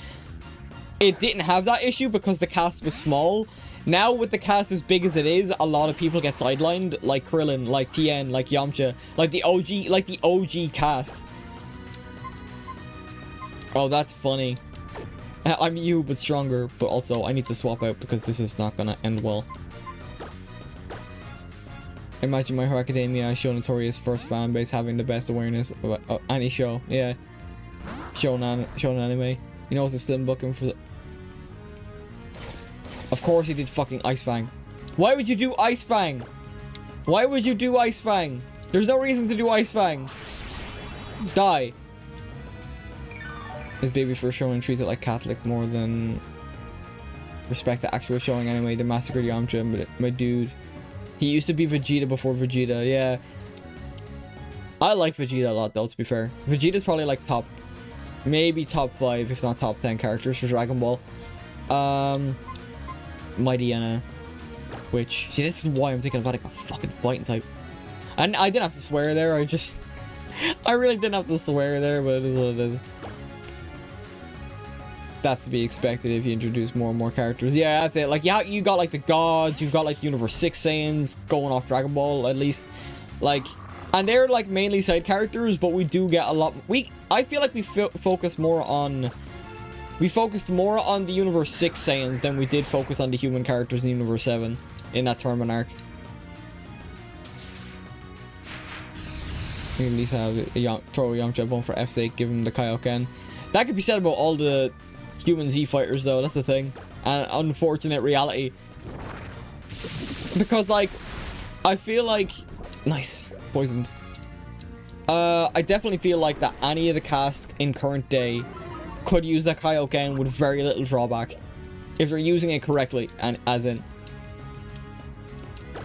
it didn't have that issue because the cast was small. Now with the cast as big as it is, a lot of people get sidelined, like Krillin, like Tien, like Yamcha, like the OG cast. Oh, that's funny. I'm you, but stronger, but also I need to swap out because this is not gonna end well. Imagine My Hero Academia, Show Notorious first fan base having the best awareness of any show. Yeah. Shonen anime. You know, it's a slim booking for... Of course he did fucking Ice Fang. Why would you do Ice Fang? Why would you do Ice Fang? There's no reason to do Ice Fang. Die. His baby first showing treats it like Catholic more than respect the actual showing anime. The massacred Yamcha, my dude. He used to be Vegeta before Vegeta, yeah. I like Vegeta a lot though, to be fair. Vegeta's probably like maybe top 5, if not top 10 characters for Dragon Ball. Mighty Anna. Which, see, this is why I'm thinking about like a fucking fighting type. And I didn't have to swear there, I really didn't have to swear there, but it is what it is. That's to be expected if you introduce more and more characters. Yeah, that's it. Like, yeah, you got like the gods, you've got like the Universe 6 Saiyans going off Dragon Ball, at least. Like, and they're like mainly side characters, but we do get a lot. I feel like we focused more on the Universe 6 Saiyans than we did focus on the human characters in Universe 7 in that tournament arc. You can at least have throw a Yamcha bone for F's sake, give him the Kaioken. That could be said about all the human Z fighters though, that's the thing. And unfortunate reality. Because like, I feel like... Nice. Poisoned. I definitely feel like that any of the cast in current day could use the Kaioken with very little drawback. If they're using it correctly, and as in...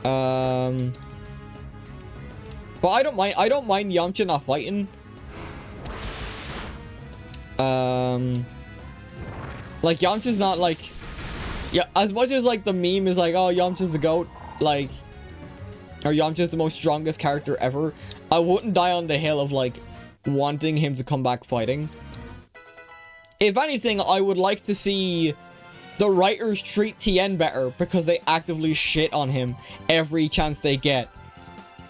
But I don't mind Yamcha not fighting. Like, Yamcha's not like... Yeah, as much as like the meme is like, oh, Yamcha's the GOAT, like... Or Yamcha's the most strongest character ever. I wouldn't die on the hill of like wanting him to come back fighting. If anything, I would like to see the writers treat Tien better because they actively shit on him every chance they get.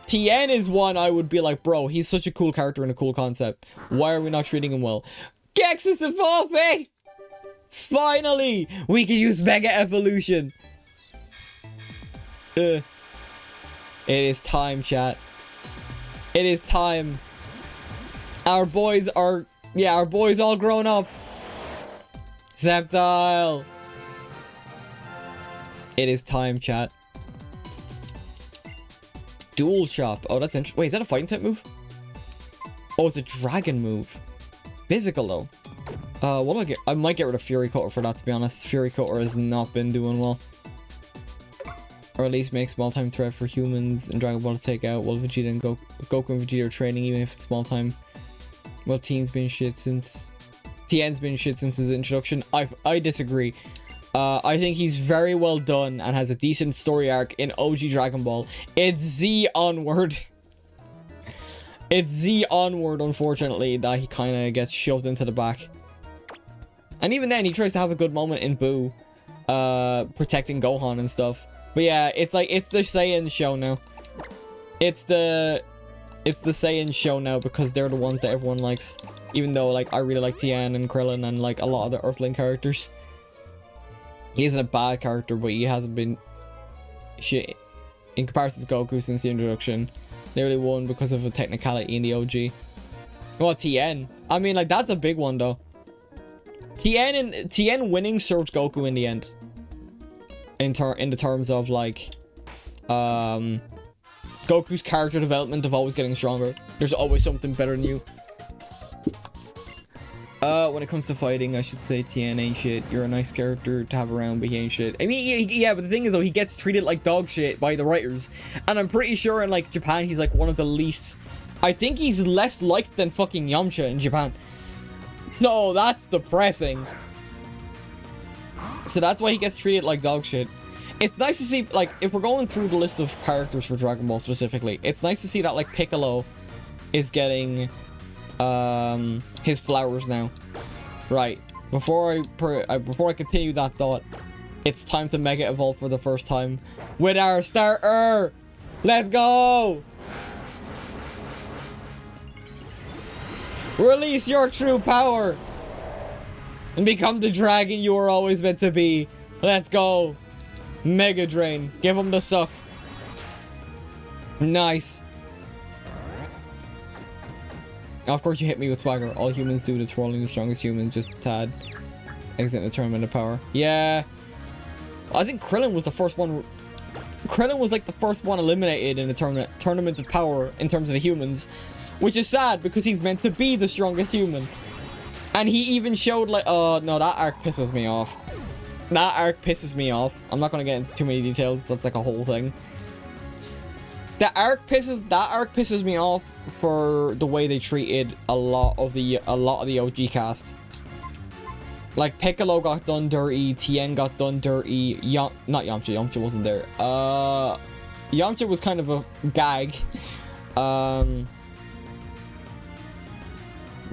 Tien is one I would be like, bro, he's such a cool character and a cool concept. Why are we not treating him well? Gexus Evolve! Finally! We can use Mega Evolution! It is time, chat. It is time. Our boys are... Yeah, our boys all grown up. Sceptile! It is time, chat. Dual Chop. Oh, that's interesting. Wait, is that a fighting type move? Oh, it's a dragon move. Physical, though. What do I get? I might get rid of Fury Cutter for that, to be honest. Fury Cutter has not been doing well. Or at least make small time threat for humans and Dragon Ball to take out while Vegeta and Goku and Vegeta are training, even if it's small time. Well, Tien's been shit since his introduction. I disagree. I think he's very well done and has a decent story arc in OG Dragon Ball. It's Z onward. It's Z onward, unfortunately, that he kind of gets shoved into the back. And even then, he tries to have a good moment in Buu, protecting Gohan and stuff. But yeah, it's like, it's the Saiyan show now. It's the Saiyan show now because they're the ones that everyone likes. Even though, like, I really like Tien and Krillin and, like, a lot of the Earthling characters. He isn't a bad character, but he hasn't been shit in comparison to Goku since the introduction. Nearly won because of a technicality in the OG. Well, Tien. I mean, like, that's a big one, though. Tien winning served Goku in the end. In the terms of, like, Goku's character development of always getting stronger. There's always something better than you. When it comes to fighting, I should say Tien ain't shit. You're a nice character to have around, but he ain't shit. I mean, yeah, but the thing is, though, he gets treated like dog shit by the writers. And I'm pretty sure in, like, Japan, he's, like, one of the least... I think he's less liked than fucking Yamcha in Japan. So, that's depressing. So, that's why he gets treated like dog shit. It's nice to see, like, if we're going through the list of characters for Dragon Ball specifically, it's nice to see that, like, Piccolo is getting... his flowers now. Right. Before I continue that thought, it's time to Mega Evolve for the first time with our starter. Let's go! Release your true power and become the dragon you were always meant to be. Let's go. Mega Drain. Give him the suck. Nice. Of course you hit me with swagger. All humans do the trolling the strongest human, just a tad. Exit the tournament of power. Yeah. I think Krillin was the first one. Krillin was like the first one eliminated in the tournament of power in terms of the humans. Which is sad because he's meant to be the strongest human. And he even showed like, oh no, that arc pisses me off. That arc pisses me off. I'm not gonna get into too many details. That's like a whole thing. That arc pisses me off for the way they treated a lot of the OG cast. Like Piccolo got done dirty, Tien got done dirty, not Yamcha. Yamcha wasn't there. Yamcha was kind of a gag.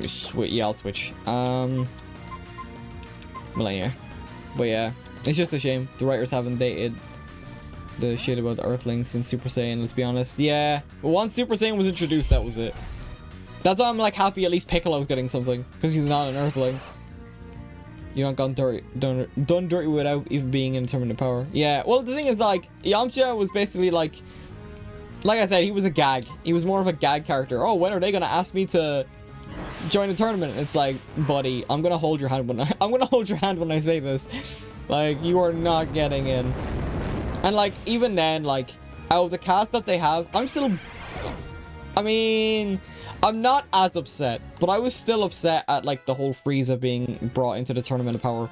Switch, yeah, I'll switch. Millennia. But yeah, it's just a shame the writers haven't dated the shit about the Earthlings since Super Saiyan, let's be honest. Yeah, once Super Saiyan was introduced, that was it. That's why I'm like happy at least Piccolo's getting something, because he's not an Earthling. You haven't gone dirty, done dirty without even being in tournament of power. Yeah, well the thing is like, Yamcha was basically like I said, he was a gag. He was more of a gag character. Oh, when are they gonna ask me to join a tournament? And it's like, buddy, I'm gonna hold your hand when I say this. Like, you are not getting in. And like, even then, like, out of the cast that they have, I mean, I'm not as upset, but I was still upset at like the whole Frieza being brought into the tournament of power,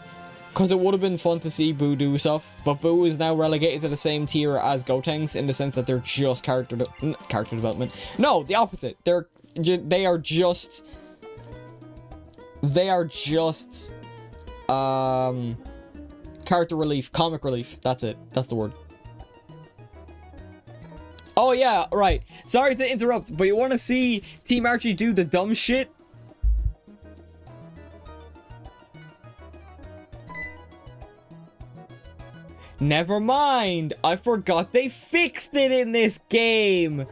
because it would have been fun to see Buu do stuff, but Buu is now relegated to the same tier as Gotenks in the sense that they're just character development. No, the opposite. They are just character relief, comic relief. That's it. That's the word. Oh yeah, right. Sorry to interrupt, but you want to see Team Archie do the dumb shit? Never mind. I forgot they fixed it in this game.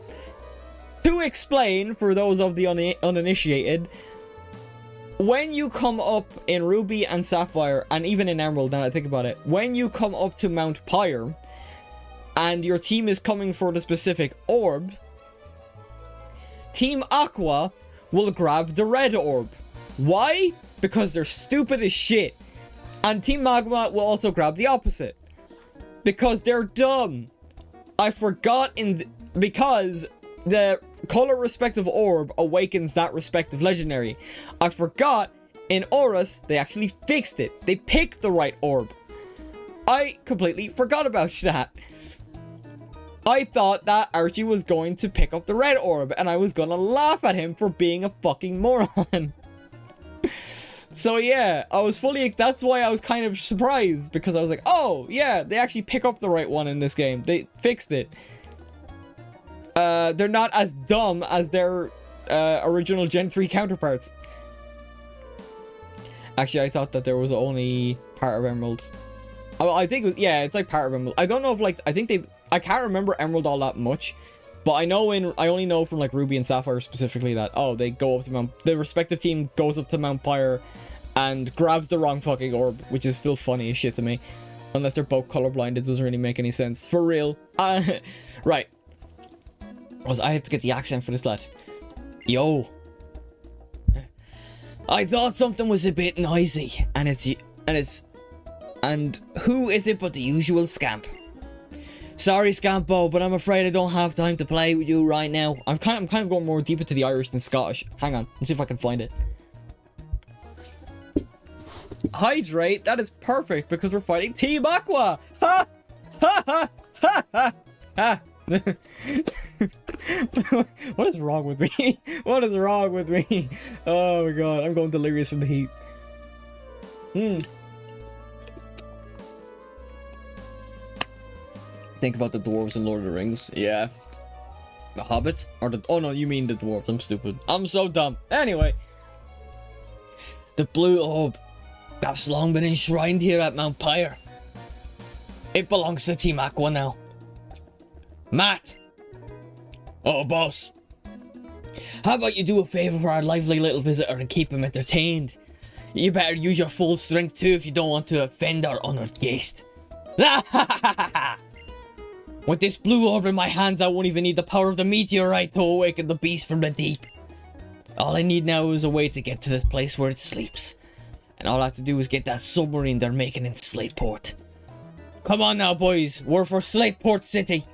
To explain, for those of the uninitiated, when you come up in Ruby and Sapphire, and even in Emerald, now that I think about it, when you come up to Mount Pyre, and your team is coming for the specific orb, Team Aqua will grab the red orb. Why? Because they're stupid as shit. And Team Magma will also grab the opposite. Because they're dumb. I forgot because the color respective orb awakens that respective legendary. I forgot in Horus they actually fixed it. They picked the right orb. I completely forgot about that. I thought that Archie was going to pick up the red orb and I was gonna laugh at him for being a fucking moron. So yeah, I was that's why I was kind of surprised, because I was like, oh yeah, they actually pick up the right one in this game. They fixed it. They're not as dumb as their original Gen 3 counterparts. Actually, I thought that there was only part of Emerald. Oh, I think, yeah, it's like part of Emerald. I don't know if, like, I can't remember Emerald all that much. But I only know from, like, Ruby and Sapphire specifically that, oh, they go up to the respective team goes up to Mount Pyre and grabs the wrong fucking orb, which is still funny as shit to me. Unless they're both colorblind, it doesn't really make any sense. For real. Right. I have to get the accent for this lad. Yo. I thought something was a bit noisy, and who is it but the usual scamp? Sorry, Scampo, but I'm afraid I don't have time to play with you right now. I'm kind of going more deep into the Irish than Scottish. Hang on, let's see if I can find it. Hydrate? That is perfect, because we're fighting Team Aqua! Ha! Ha ha ha ha ha! What is wrong with me? What is wrong with me? Oh my god, I'm going delirious from the heat. Think about the dwarves in Lord of the Rings. Yeah. The hobbits? Oh no, you mean the dwarves. I'm stupid. I'm so dumb. Anyway. The blue orb. That's long been enshrined here at Mount Pyre. It belongs to Team Aqua now. Matt! Oh, boss. How about you do a favour for our lively little visitor and keep him entertained? You better use your full strength too if you don't want to offend our honoured guest. With this blue orb in my hands, I won't even need the power of the meteorite to awaken the beast from the deep. All I need now is a way to get to this place where it sleeps. And all I have to do is get that submarine they're making in Slateport. Come on now, boys. We're for Slateport City.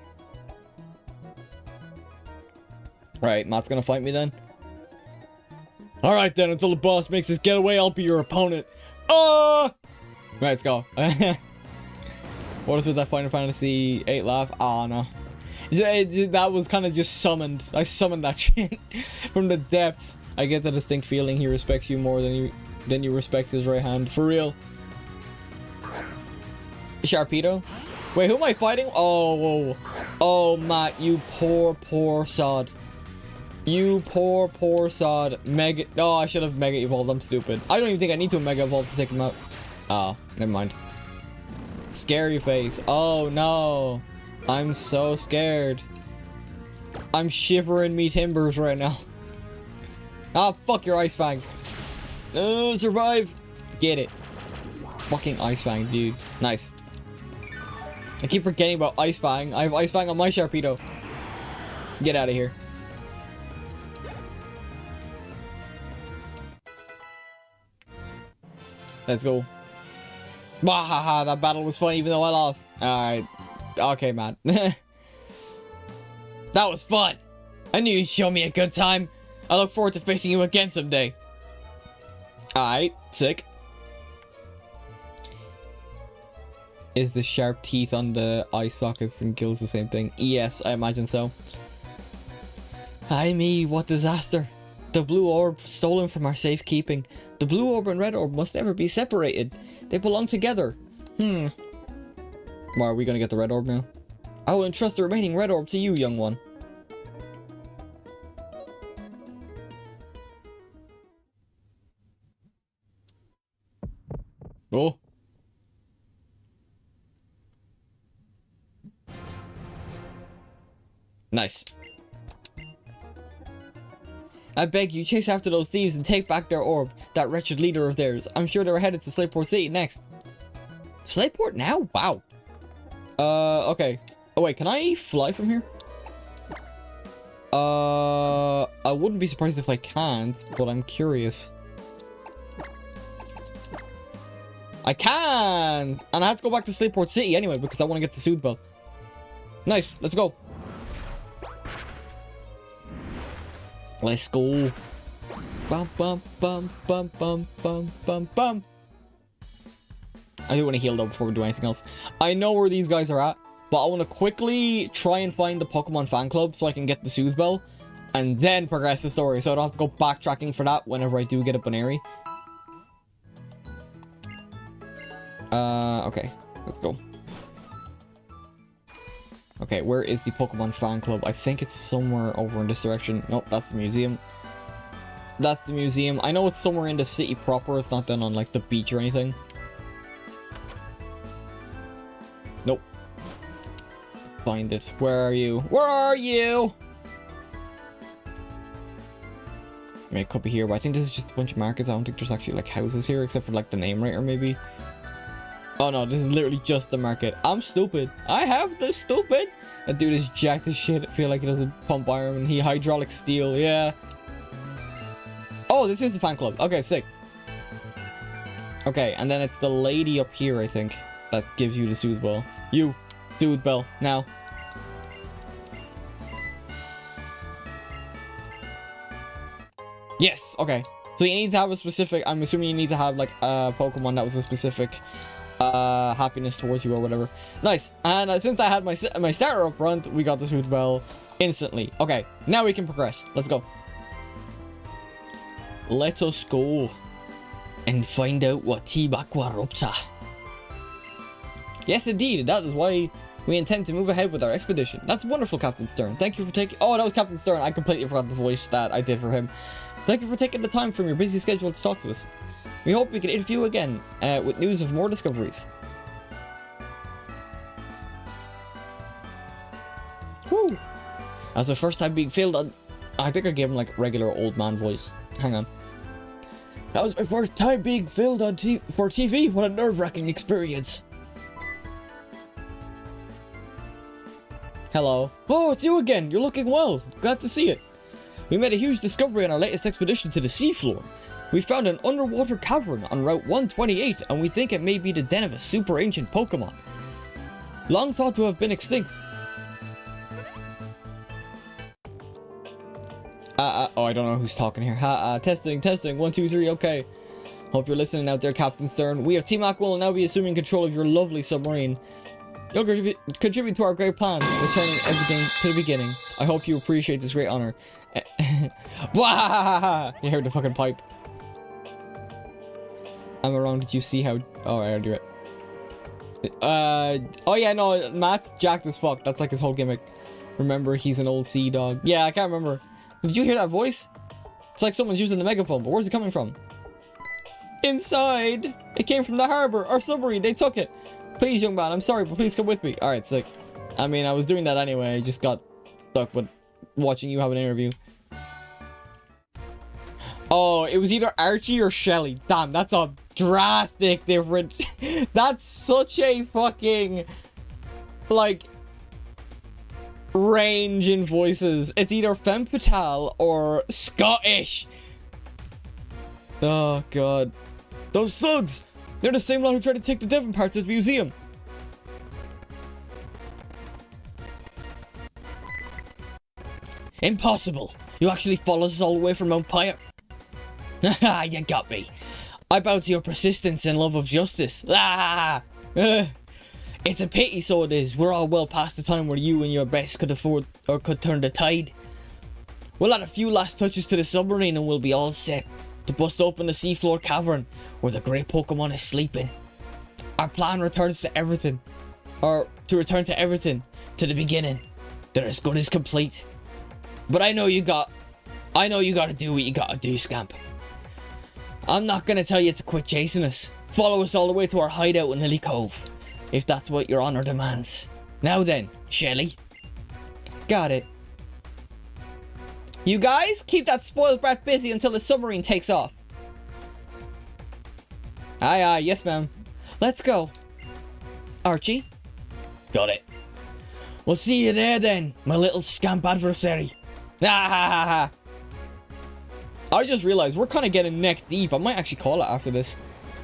Right, Matt's gonna fight me then? Alright then, until the boss makes his getaway, I'll be your opponent. Oh! Right, let's go. What is with that Final Fantasy 8 laugh? Oh, no. That was kind of just summoned. I summoned that shit from the depths. I get the distinct feeling he respects you more than you respect his right hand. For real. Sharpedo? Wait, who am I fighting? Oh, whoa. Oh, Matt, you poor sod. You poor sod. Mega. Oh, I should have Mega Evolved. I'm stupid. I don't even think I need to Mega Evolve to take him out. Oh, never mind. Scary face. Oh, no. I'm so scared. I'm shivering me timbers right now. Ah, fuck your Ice Fang. Oh, survive. Get it. Fucking Ice Fang, dude. Nice. I keep forgetting about Ice Fang. I have Ice Fang on my Sharpedo. Get out of here. Let's go. Wahaha, that battle was fun even though I lost. Alright. Okay, man. That was fun. I knew you'd show me a good time. I look forward to facing you again someday. Alright, sick. Is the sharp teeth on the eye sockets and gills the same thing? Yes, I imagine so. Ay me, what disaster. The blue orb stolen from our safekeeping. The blue orb and red orb must never be separated. They belong together. Well, are we gonna get the red orb now? I will entrust the remaining red orb to you, young one. Oh. Nice. I beg you, chase after those thieves and take back their orb, that wretched leader of theirs. I'm sure they're headed to Slateport City next. Slateport now? Wow. Okay. Oh wait, can I fly from here? I wouldn't be surprised if I can't, but I'm curious. I can! And I have to go back to Slateport City anyway, because I want to get the Soothe Bell. Nice, let's go. Let's go. Bum bum bum bum bum bum bum bum. I do want to heal though before we do anything else. I know where these guys are at, but I want to quickly try and find the Pokemon fan club so I can get the Soothe Bell and then progress the story, so I don't have to go backtracking for that whenever I do get a Baneri. Okay, let's go. Okay, where is the Pokemon fan club? I think it's somewhere over in this direction. Nope, that's the museum. That's the museum. I know it's somewhere in the city proper. It's not done on like the beach or anything. Nope. Find this. Where are you? Where are you? I mean, it could be here, but I think this is just a bunch of markers. I don't think there's actually like houses here, except for like the name writer maybe. Oh no, this is literally just the market. I'm stupid. I have this stupid. That dude is jacked as shit. I feel like he doesn't pump iron. He hydraulic steel. Yeah. Oh, this is the fan club. Okay, sick. Okay, and then it's the lady up here, I think, that gives you the soothe bell. You, soothe bell, now. Yes, okay. So you need to have a specific, I'm assuming you need to have like a Pokemon that was a specific happiness towards you or whatever. Nice. And since I had my starter up front, we got the soothe bell instantly. Okay, now we can progress. Let's go. Let us go and find out what T-Bakwa are up to. Yes, indeed. That is why we intend to move ahead with our expedition. That's wonderful, Captain Stern. Thank you for taking... Oh, that was Captain Stern. I completely forgot the voice that I did for him. Thank you for taking the time from your busy schedule to talk to us. We hope we can interview you again with news of more discoveries. Whew. As the first time being filled on... I think I gave him like regular old man voice. Hang on. That was my first time being filmed on for TV. What a nerve-wracking experience. Hello. Oh, it's you again. You're looking well. Glad to see it. We made a huge discovery on our latest expedition to the seafloor. We found an underwater cavern on Route 128, and we think it may be the den of a super ancient Pokemon. Long thought to have been extinct. Oh, I don't know who's talking here. Testing, 1, 2, 3, okay. Hope you're listening out there, Captain Stern. We of Team Aqua will now be assuming control of your lovely submarine. You'll contribute to our great plan, returning everything to the beginning. I hope you appreciate this great honor. You heard the fucking pipe. I'm around. Did you see how... Oh, I already read. Oh yeah, no, Matt's jacked as fuck. That's like his whole gimmick. Remember, he's an old sea dog. Yeah, I can't remember. Did you hear that voice? It's like someone's using the megaphone, but where's it coming from? Inside! It came from the harbor, our submarine, they took it. Please, young man, I'm sorry, but please come with me. Alright, sick. I mean, I was doing that anyway, I just got stuck with watching you have an interview. Oh, it was either Archie or Shelly. Damn, that's a drastic difference. That's such a fucking, like, range in voices. It's either femme fatale or Scottish. Oh god, those thugs, they're the same lot who tried to take the Devon parts of the museum. Impossible. You actually followed us all the way from Mount Pyre. Haha, you got me. I bow to your persistence and love of justice. It's a pity, so it is. We're all well past the time where you and your best could afford or could turn the tide. We'll add a few last touches to the submarine and we'll be all set to bust open the seafloor cavern where the great Pokemon is sleeping. Our plan returns to everything, or to return to everything, to the beginning. They're as good as complete. But I know you gotta do what you gotta do, Scamp. I'm not gonna tell you to quit chasing us. Follow us all the way to our hideout in Lily Cove, if that's what your honor demands. Now then, Shelly. Got it. You guys, keep that spoiled brat busy until the submarine takes off. Aye, aye, yes ma'am. Let's go. Archie? Got it. We'll see you there then, my little scamp adversary. Ah ha ha ha. I just realized we're kind of getting neck deep. I might actually call it after this,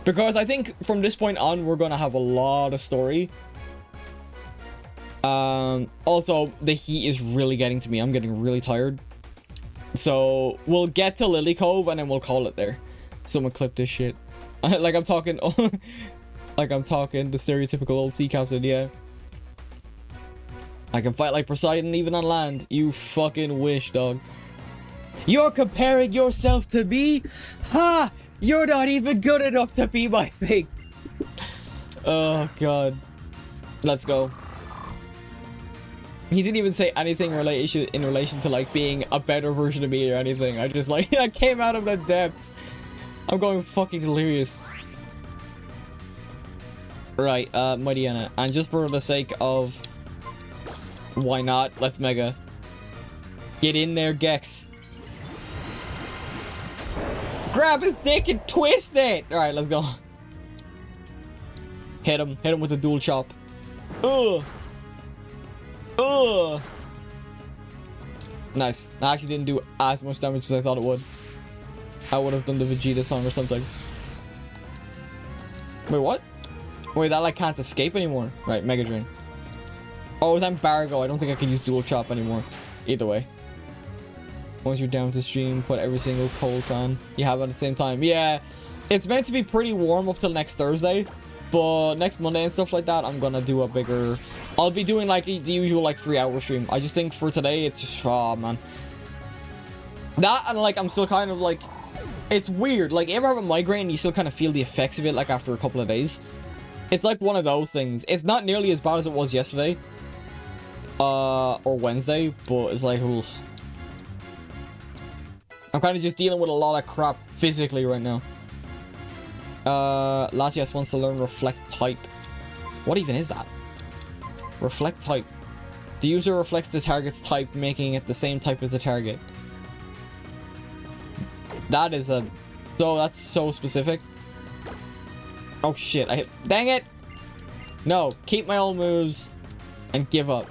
because I think from this point on we're gonna have a lot of story. Also the heat is really getting to me. I'm getting really tired, so we'll get to Lily Cove and then we'll call it there. Someone clip this shit. Like I'm talking like I'm talking the stereotypical old sea captain. Yeah, I can fight like Poseidon even on land. You fucking wish, dog. You're comparing yourself to me? Ha! You're not even good enough to be my mate. Oh god. Let's go. He didn't even say anything in relation to like being a better version of me or anything. I just like I came out of the depths. I'm going fucking delirious. Right, Mighty Anna. And just for the sake of why not, let's Mega. Get in there, Gex. Grab his dick and twist it! Alright, let's go. Hit him with a dual chop. Ugh. Ugh. Nice. I actually didn't do as much damage as I thought it would. I would have done the Vegeta song or something. Wait, what? Wait, that like can't escape anymore. Right, Mega Drain. Oh, it's embargo. I don't think I can use dual chop anymore. Either way. Once you're down to stream, put every single cold fan you have at the same time. Yeah, it's meant to be pretty warm up till next Thursday. But next Monday and stuff like that, I'm gonna do a bigger... I'll be doing like the usual like 3-hour stream. I just think for today, it's just... Oh, man. That and like, I'm still kind of like... It's weird. Like, you ever have a migraine and you still kind of feel the effects of it like after a couple of days? It's like one of those things. It's not nearly as bad as it was yesterday. Or Wednesday, but it's like... Oof. I'm kind of just dealing with a lot of crap physically right now. Latias wants to learn Reflect Type. What even is that? Reflect Type. The user reflects the target's type, making it the same type as the target. That is a... So, that's so specific. Oh shit, I hit... Dang it! No, keep my old moves and give up.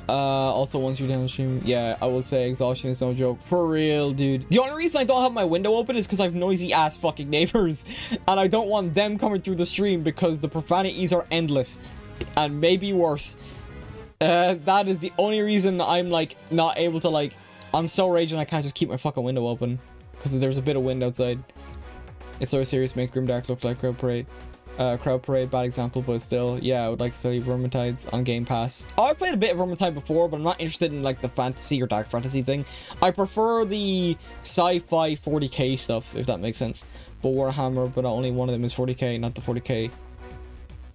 Also, once you're downstream, yeah, I will say exhaustion is no joke. For real, dude. The only reason I don't have my window open is because I have noisy ass fucking neighbors. And I don't want them coming through the stream because the profanities are endless. And maybe worse. That is the only reason I'm, like, not able to, like... I'm so raging I can't just keep my fucking window open. Because there's a bit of wind outside. It's so serious, make Grimdark look like Crowd Parade. Crowd Parade, bad example, but still, yeah, I would like to tell you Vermintide's on Game Pass. Oh, I played a bit of Vermintide before, but I'm not interested in like the fantasy or dark fantasy thing. I prefer the sci-fi 40k stuff, if that makes sense. But Warhammer, but only one of them is 40k, not the 40k.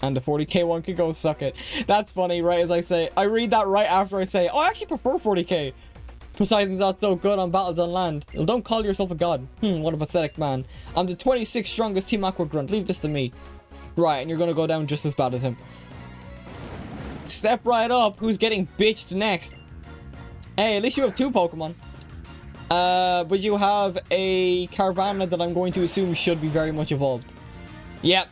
And the 40k one can go suck it. That's funny, right as I say. I read that right after I say, oh, I actually prefer 40k. Poseidon's not so good on battles on land. Well, don't call yourself a god. What a pathetic man. I'm the 26th strongest Team Aqua Grunt. Leave this to me. Right, and you're gonna go down just as bad as him. Step right up. Who's getting bitched next? Hey, at least you have 2 Pokemon. But you have a Carvanha that I'm going to assume should be very much evolved. Yep.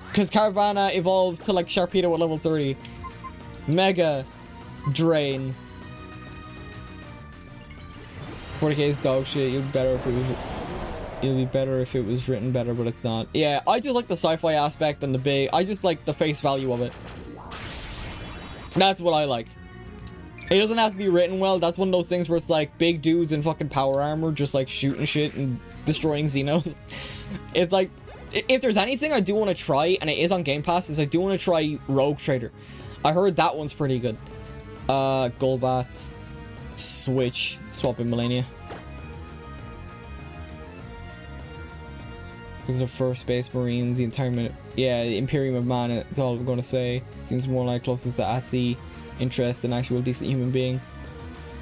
Because Carvanha evolves to like Sharpedo at level 30. Mega Drain. 40k is dog shit. You'd be better if it was... It'll be better if it was written better, but it's not. Yeah, I just like the sci-fi aspect and the big... I just like the face value of it. That's what I like. It doesn't have to be written well. That's one of those things where it's like big dudes in fucking power armor just like shooting shit and destroying Xenos. It's like... If there's anything I do want to try, and it is on Game Pass, is I do want to try Rogue Trader. I heard that one's pretty good. Golbat... Switch. Swap in Millennia. Because the first Space Marines, the entire minute. Yeah, the Imperium of Mana, that's all I'm going to say. Seems more like closest to Atsi interest than actual decent human being.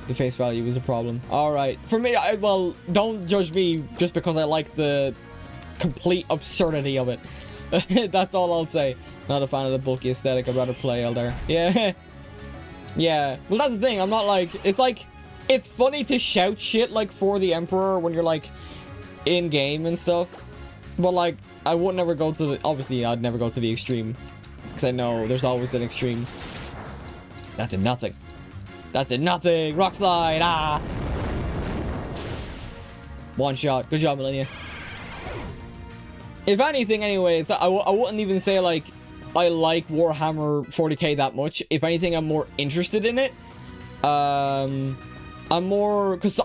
The face value is a problem. Alright. For me, well, don't judge me just because I like the complete absurdity of it. That's all I'll say. Not a fan of the bulky aesthetic. I'd rather play Eldar. Yeah. Yeah. Well, that's the thing. I'm not like... It's like... It's funny to shout shit, like, for the Emperor when you're, like, in-game and stuff. But, like, I would never go to the... Obviously, I'd never go to the extreme. Because I know there's always an extreme. That did nothing. That did nothing! Rock slide! Ah! One shot. Good job, Millennia. If anything, anyway, it's, I wouldn't even say, like, I like Warhammer 40k that much. If anything, I'm more interested in it. Because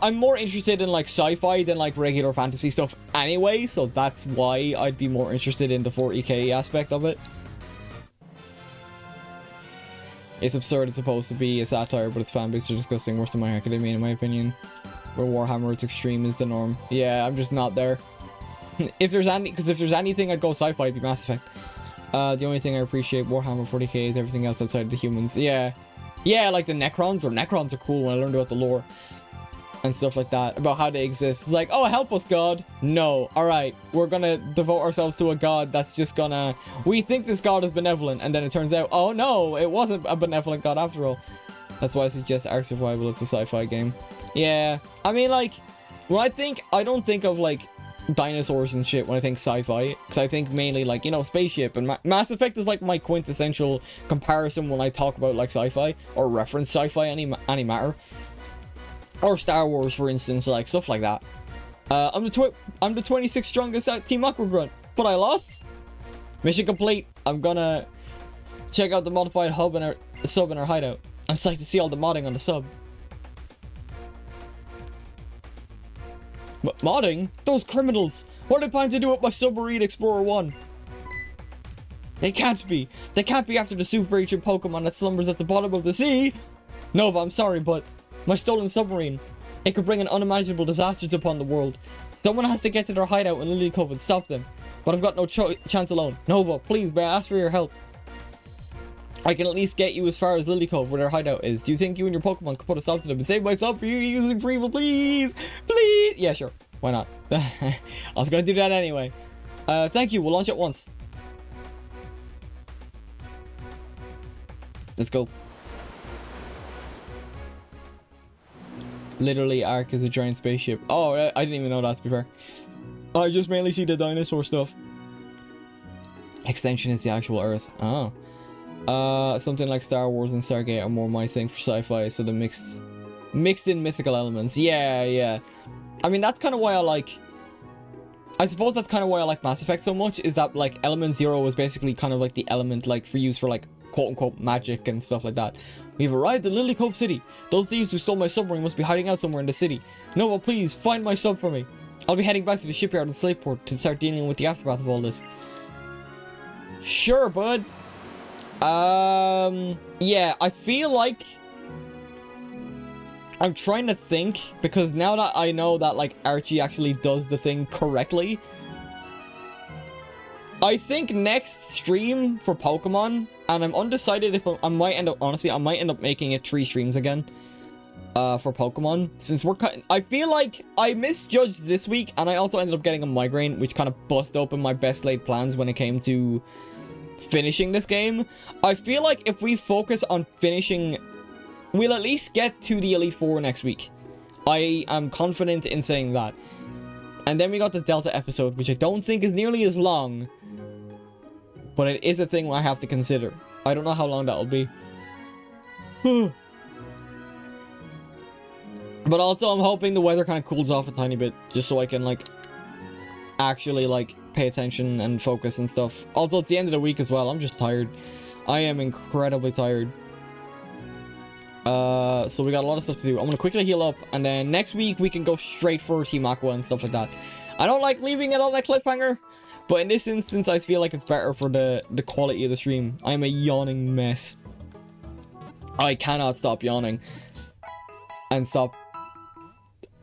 I'm more interested in, like, sci-fi than, like, regular fantasy stuff anyway, so that's why I'd be more interested in the 40k aspect of it. It's absurd, it's supposed to be a satire, but its fanbase are disgusting, worse than My Academia, in my opinion. Where Warhammer, its extreme, is the norm. Yeah, I'm just not there. If there's any, because if there's anything I'd go sci-fi, it'd be Mass Effect. The only thing I appreciate Warhammer 40k is everything else outside of the humans. Yeah. Yeah, like the Necrons, or Necrons are cool when I learned about the lore. And stuff like that, about how they exist. It's like, oh, help us, God. No. Alright, we're gonna devote ourselves to a God that's just gonna... We think this God is benevolent, and then it turns out, oh no, it wasn't a benevolent God after all. That's why I suggest Ark Survival. It's a sci-fi game. Yeah, I mean, like, when I don't think of, like, dinosaurs and shit when I think sci-fi, because I think mainly, like, you know, spaceship, and Mass Effect is, like, my quintessential comparison when I talk about, like, sci-fi, or reference sci-fi any matter. Or Star Wars, for instance, like, stuff like that. I'm the 26th strongest at Team Aqua Grunt, but I lost. Mission complete. I'm gonna check out the modified hub and our sub in our hideout. I'm psyched to see all the modding on the sub. But modding? Those criminals! What are they planning to do with my Submarine Explorer 1? They can't be. They can't be after the super ancient Pokemon that slumbers at the bottom of the sea! Nova, I'm sorry, but my stolen submarine, it could bring an unimaginable disaster upon the world. Someone has to get to their hideout in Lily Cove and stop them. But I've got no chance alone. Nova, please, may I ask for your help? I can at least get you as far as Lily Cove, where their hideout is. Do you think you and your Pokemon could put a stop to them and save my sub for you using free evil, please? Please? Yeah, sure. Why not? I was gonna do that anyway. Thank you. We'll launch it once. Let's go. Literally, Ark is a giant spaceship. Oh, I didn't even know that, to be fair. I just mainly see the dinosaur stuff. Extension is the actual Earth. Oh. Something like Star Wars and Stargate are more my thing for sci-fi, so the mixed in mythical elements. Yeah, yeah. I mean, that's kind of why I suppose that's kind of why I like Mass Effect so much, is that, like, Element Zero was basically kind of like the element, like, for use for, like, quote-unquote magic and stuff like that. We've arrived in Lily Cove City. Those thieves who stole my submarine must be hiding out somewhere in the city. Nova, please, find my sub for me. I'll be heading back to the shipyard in Slateport to start dealing with the aftermath of all this. Sure, bud. Yeah, I feel like I'm trying to think, because now that I know that, like, Archie actually does the thing correctly, I think next stream for Pokemon, and I'm undecided if I might end up, honestly, I might end up making it 3 streams again, for Pokemon, since we're I feel like I misjudged this week, and I also ended up getting a migraine, which kind of bust open my best laid plans when it came to finishing this game. I feel like if we focus on finishing, we'll at least get to the Elite Four next week. I am confident in saying that. And then we got the Delta episode, which I don't think is nearly as long, but it is a thing I have to consider. I don't know how long that'll be. But also, I'm hoping the weather kind of cools off a tiny bit, just so I can, like, actually, like, pay attention and focus and stuff. Also, it's the end of the week as well. I'm just tired. I am incredibly tired. So we got a lot of stuff to do. I'm gonna quickly heal up, and then next week we can go straight for Team Aqua and stuff like that. I don't like leaving it on that cliffhanger, but in this instance, I feel like it's better for the quality of the stream. I'm a yawning mess. I cannot stop yawning. And stop.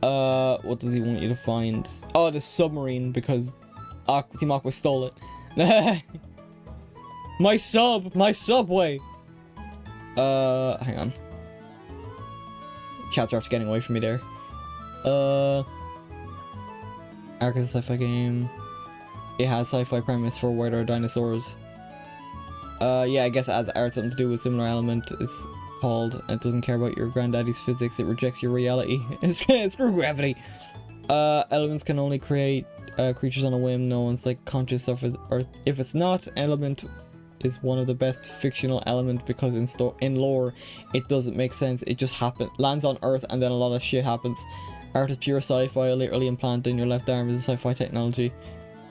What does he want you to find? Oh, the submarine, because Team Aqua stole it. My subway. Hang on. Chat starts getting away from me there. Ark is a sci-fi game. It has sci-fi premise for where there are dinosaurs. Yeah, I guess it has something to do with similar element. It's called, it doesn't care about your granddaddy's physics, it rejects your reality. Screw gravity. Elements can only create creatures on a whim. No one's like conscious of it, or if it's not, element is one of the best fictional element, because in lore it doesn't make sense. It just lands on Earth, and then a lot of shit happens. Art is pure sci-fi, literally implanted in your left arm is a sci-fi technology.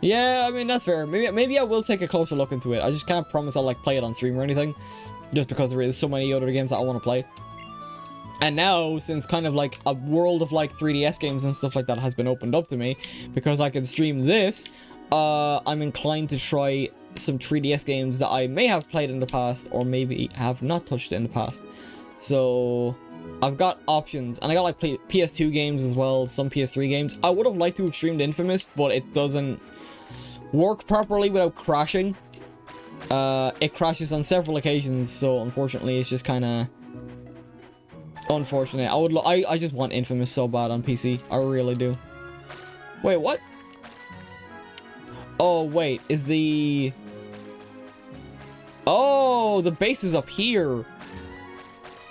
Yeah, I mean, that's fair. Maybe I will take a closer look into it. I just can't promise I'll, like, play it on stream or anything, just because there is so many other games that I want to play. And now, since kind of like a world of like 3DS games and stuff like that has been opened up to me, because I can stream this, I'm inclined to try some 3DS games that I may have played in the past, or maybe have not touched in the past. So I've got options, and I got like PS2 games as well, some PS3 games. I would have liked to have streamed Infamous, but it doesn't work properly without crashing. It crashes on several occasions, so unfortunately it's just kind of unfortunate. I just want Infamous so bad on PC. I really do. Wait, what? Oh, wait, is the... Oh, the base is up here.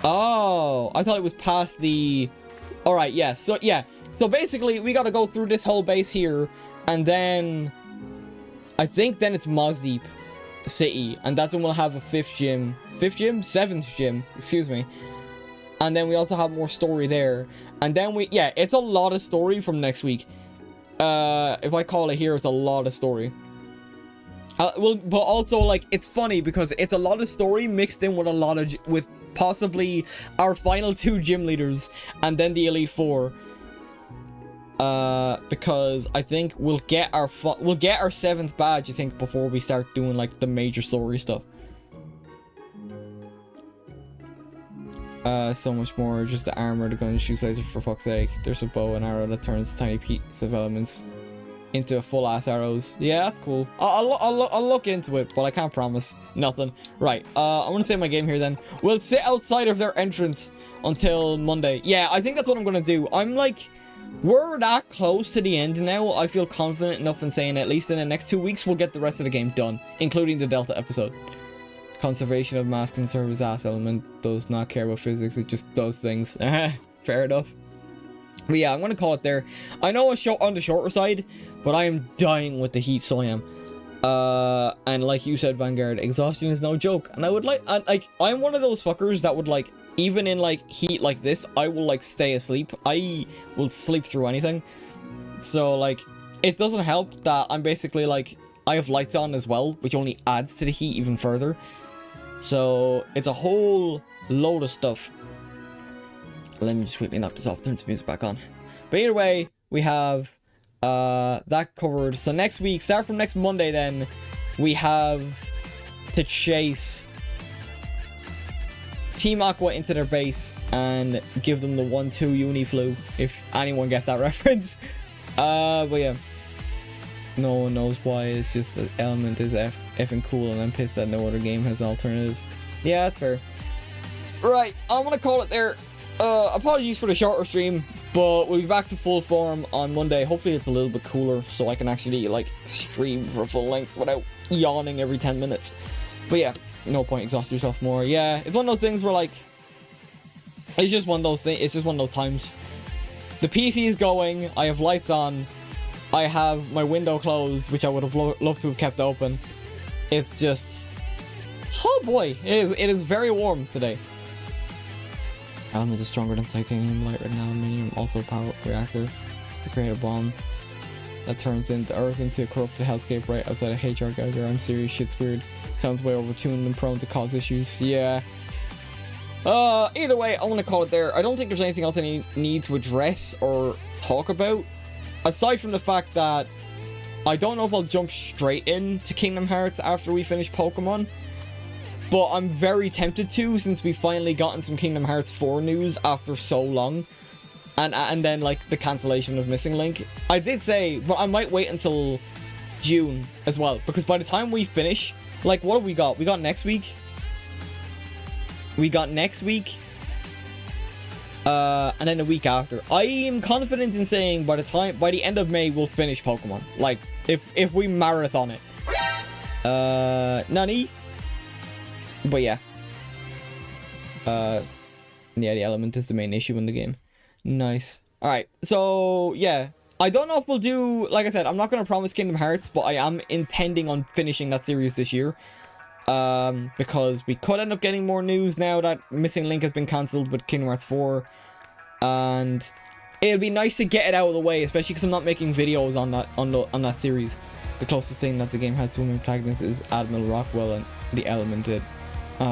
Oh, I thought it was past the... Alright, yeah, so basically, we gotta go through this whole base here, and then... I think then it's Mosdeep City, and that's when we'll have a 5th gym. 5th gym? 7th gym, excuse me. And then we also have more story there. And then yeah, it's a lot of story from next week. If I call it here, it's a lot of story. Well, but also, like, it's funny because it's a lot of story mixed in with a lot of... with possibly our final 2 gym leaders and then the Elite 4. Because I think we'll get our 7th badge, I think, before we start doing, like, the major story stuff. So much more. Just the armor, the gun, shoe sizer, for fuck's sake. There's a bow and arrow that turns tiny pieces of elements into full-ass arrows. Yeah, that's cool. I'll look into it, but I can't promise nothing. Right, I'm gonna save my game here then. We'll sit outside of their entrance until Monday. Yeah, I think that's what I'm gonna do. I'm like... We're that close to the end now. I feel confident enough in saying at least in the next 2 weeks we'll get the rest of the game done, including the Delta episode. Conservation of mass can serve as ass element. Does not care about physics. It just does things. Fair enough. But yeah, I'm gonna call it there. I know it's on the shorter side, but I am dying with the heat, so I am. And like you said, Vanguard, exhaustion is no joke. And I would I'm one of those fuckers that would like, even in like heat like this, I will like stay asleep. I will sleep through anything. So like, it doesn't help that I'm basically like, I have lights on as well, which only adds to the heat even further. So it's a whole load of stuff. Let me just quickly knock this off, turn some music back on. But either way, we have that covered. So next week, start from next Monday then, we have to chase Team Aqua into their base and give them the 1-2 Uniflu, if anyone gets that reference. But yeah, no one knows why. It's just that Element is effing cool, and I'm pissed that no other game has an alternative. Yeah, that's fair. Right, I'm gonna call it there. Apologies for the shorter stream, but we'll be back to full form on Monday. Hopefully it's a little bit cooler, so I can actually like stream for full length without yawning every 10 minutes. But yeah, no point exhaust yourself more. Yeah, it's one of those things where like, it's just one of those things. It's just one of those times. The PC is going. I have lights on. I have my window closed, which I would have loved to have kept open. It's just, oh boy, it is very warm today. Element is stronger than titanium, lighter than aluminium, also a power reactor to create a bomb that turns the Earth into a corrupted hellscape right outside of HR Geiger. I'm serious, shit's weird. Sounds way overtuned and prone to cause issues. Yeah. Either way, I want to call it there. I don't think there's anything else I need to address or talk about, aside from the fact that I don't know if I'll jump straight into Kingdom Hearts after we finish Pokemon. But I'm very tempted to, since we've finally gotten some Kingdom Hearts 4 news after so long. And then, like, the cancellation of Missing Link. I did say, but I might wait until June as well. Because by the time we finish, like, what have we got? We got next week. We got next week. And then the week after. I am confident in saying by the end of May, we'll finish Pokemon. Like, if we marathon it. Nani? But yeah. Yeah, the element is the main issue in the game. Nice. Alright, so yeah. I don't know if we'll do, like I said, I'm not going to promise Kingdom Hearts, but I am intending on finishing that series this year. Because we could end up getting more news now that Missing Link has been cancelled with Kingdom Hearts 4. And it'll be nice to get it out of the way, especially because I'm not making videos on that series. The closest thing that the game has to women protagonists is Admiral Rockwell, and the element did.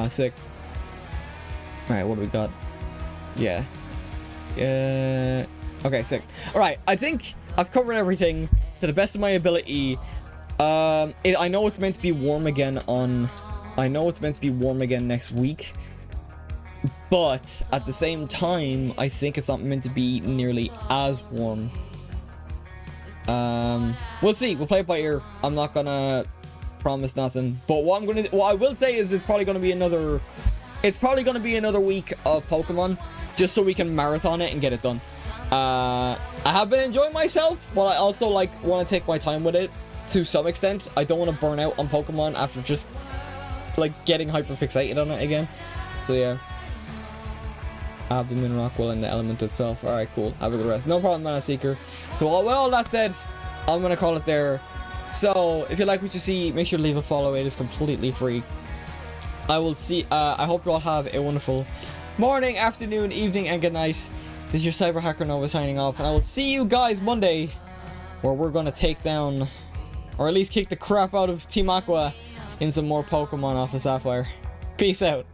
Sick. Alright, what do we got? Yeah. Okay, sick. Alright, I think I've covered everything to the best of my ability. I know it's meant to be warm again next week. But at the same time, I think it's not meant to be nearly as warm We'll see. We'll play it by ear. I'm not gonna promise nothing. But what I will say is it's probably gonna be another week of Pokemon, just so we can marathon it and get it done. I have been enjoying myself, but I also like want to take my time with it to some extent. I don't want to burn out on Pokemon after just like getting hyper fixated on it again. So yeah. Have the Moon Rock well in the element itself. Alright, cool. Have a good rest. No problem, Mana Seeker. So with all that said, I'm gonna call it there. So if you like what you see, make sure to leave a follow. It is completely free. I will see. I hope you all have a wonderful morning, afternoon, evening, and good night. This is your Cyber Hacker Nova signing off, and I will see you guys Monday, where we're gonna take down, or at least kick the crap out of Team Aqua in some more Pokemon Alpha Sapphire. Peace out.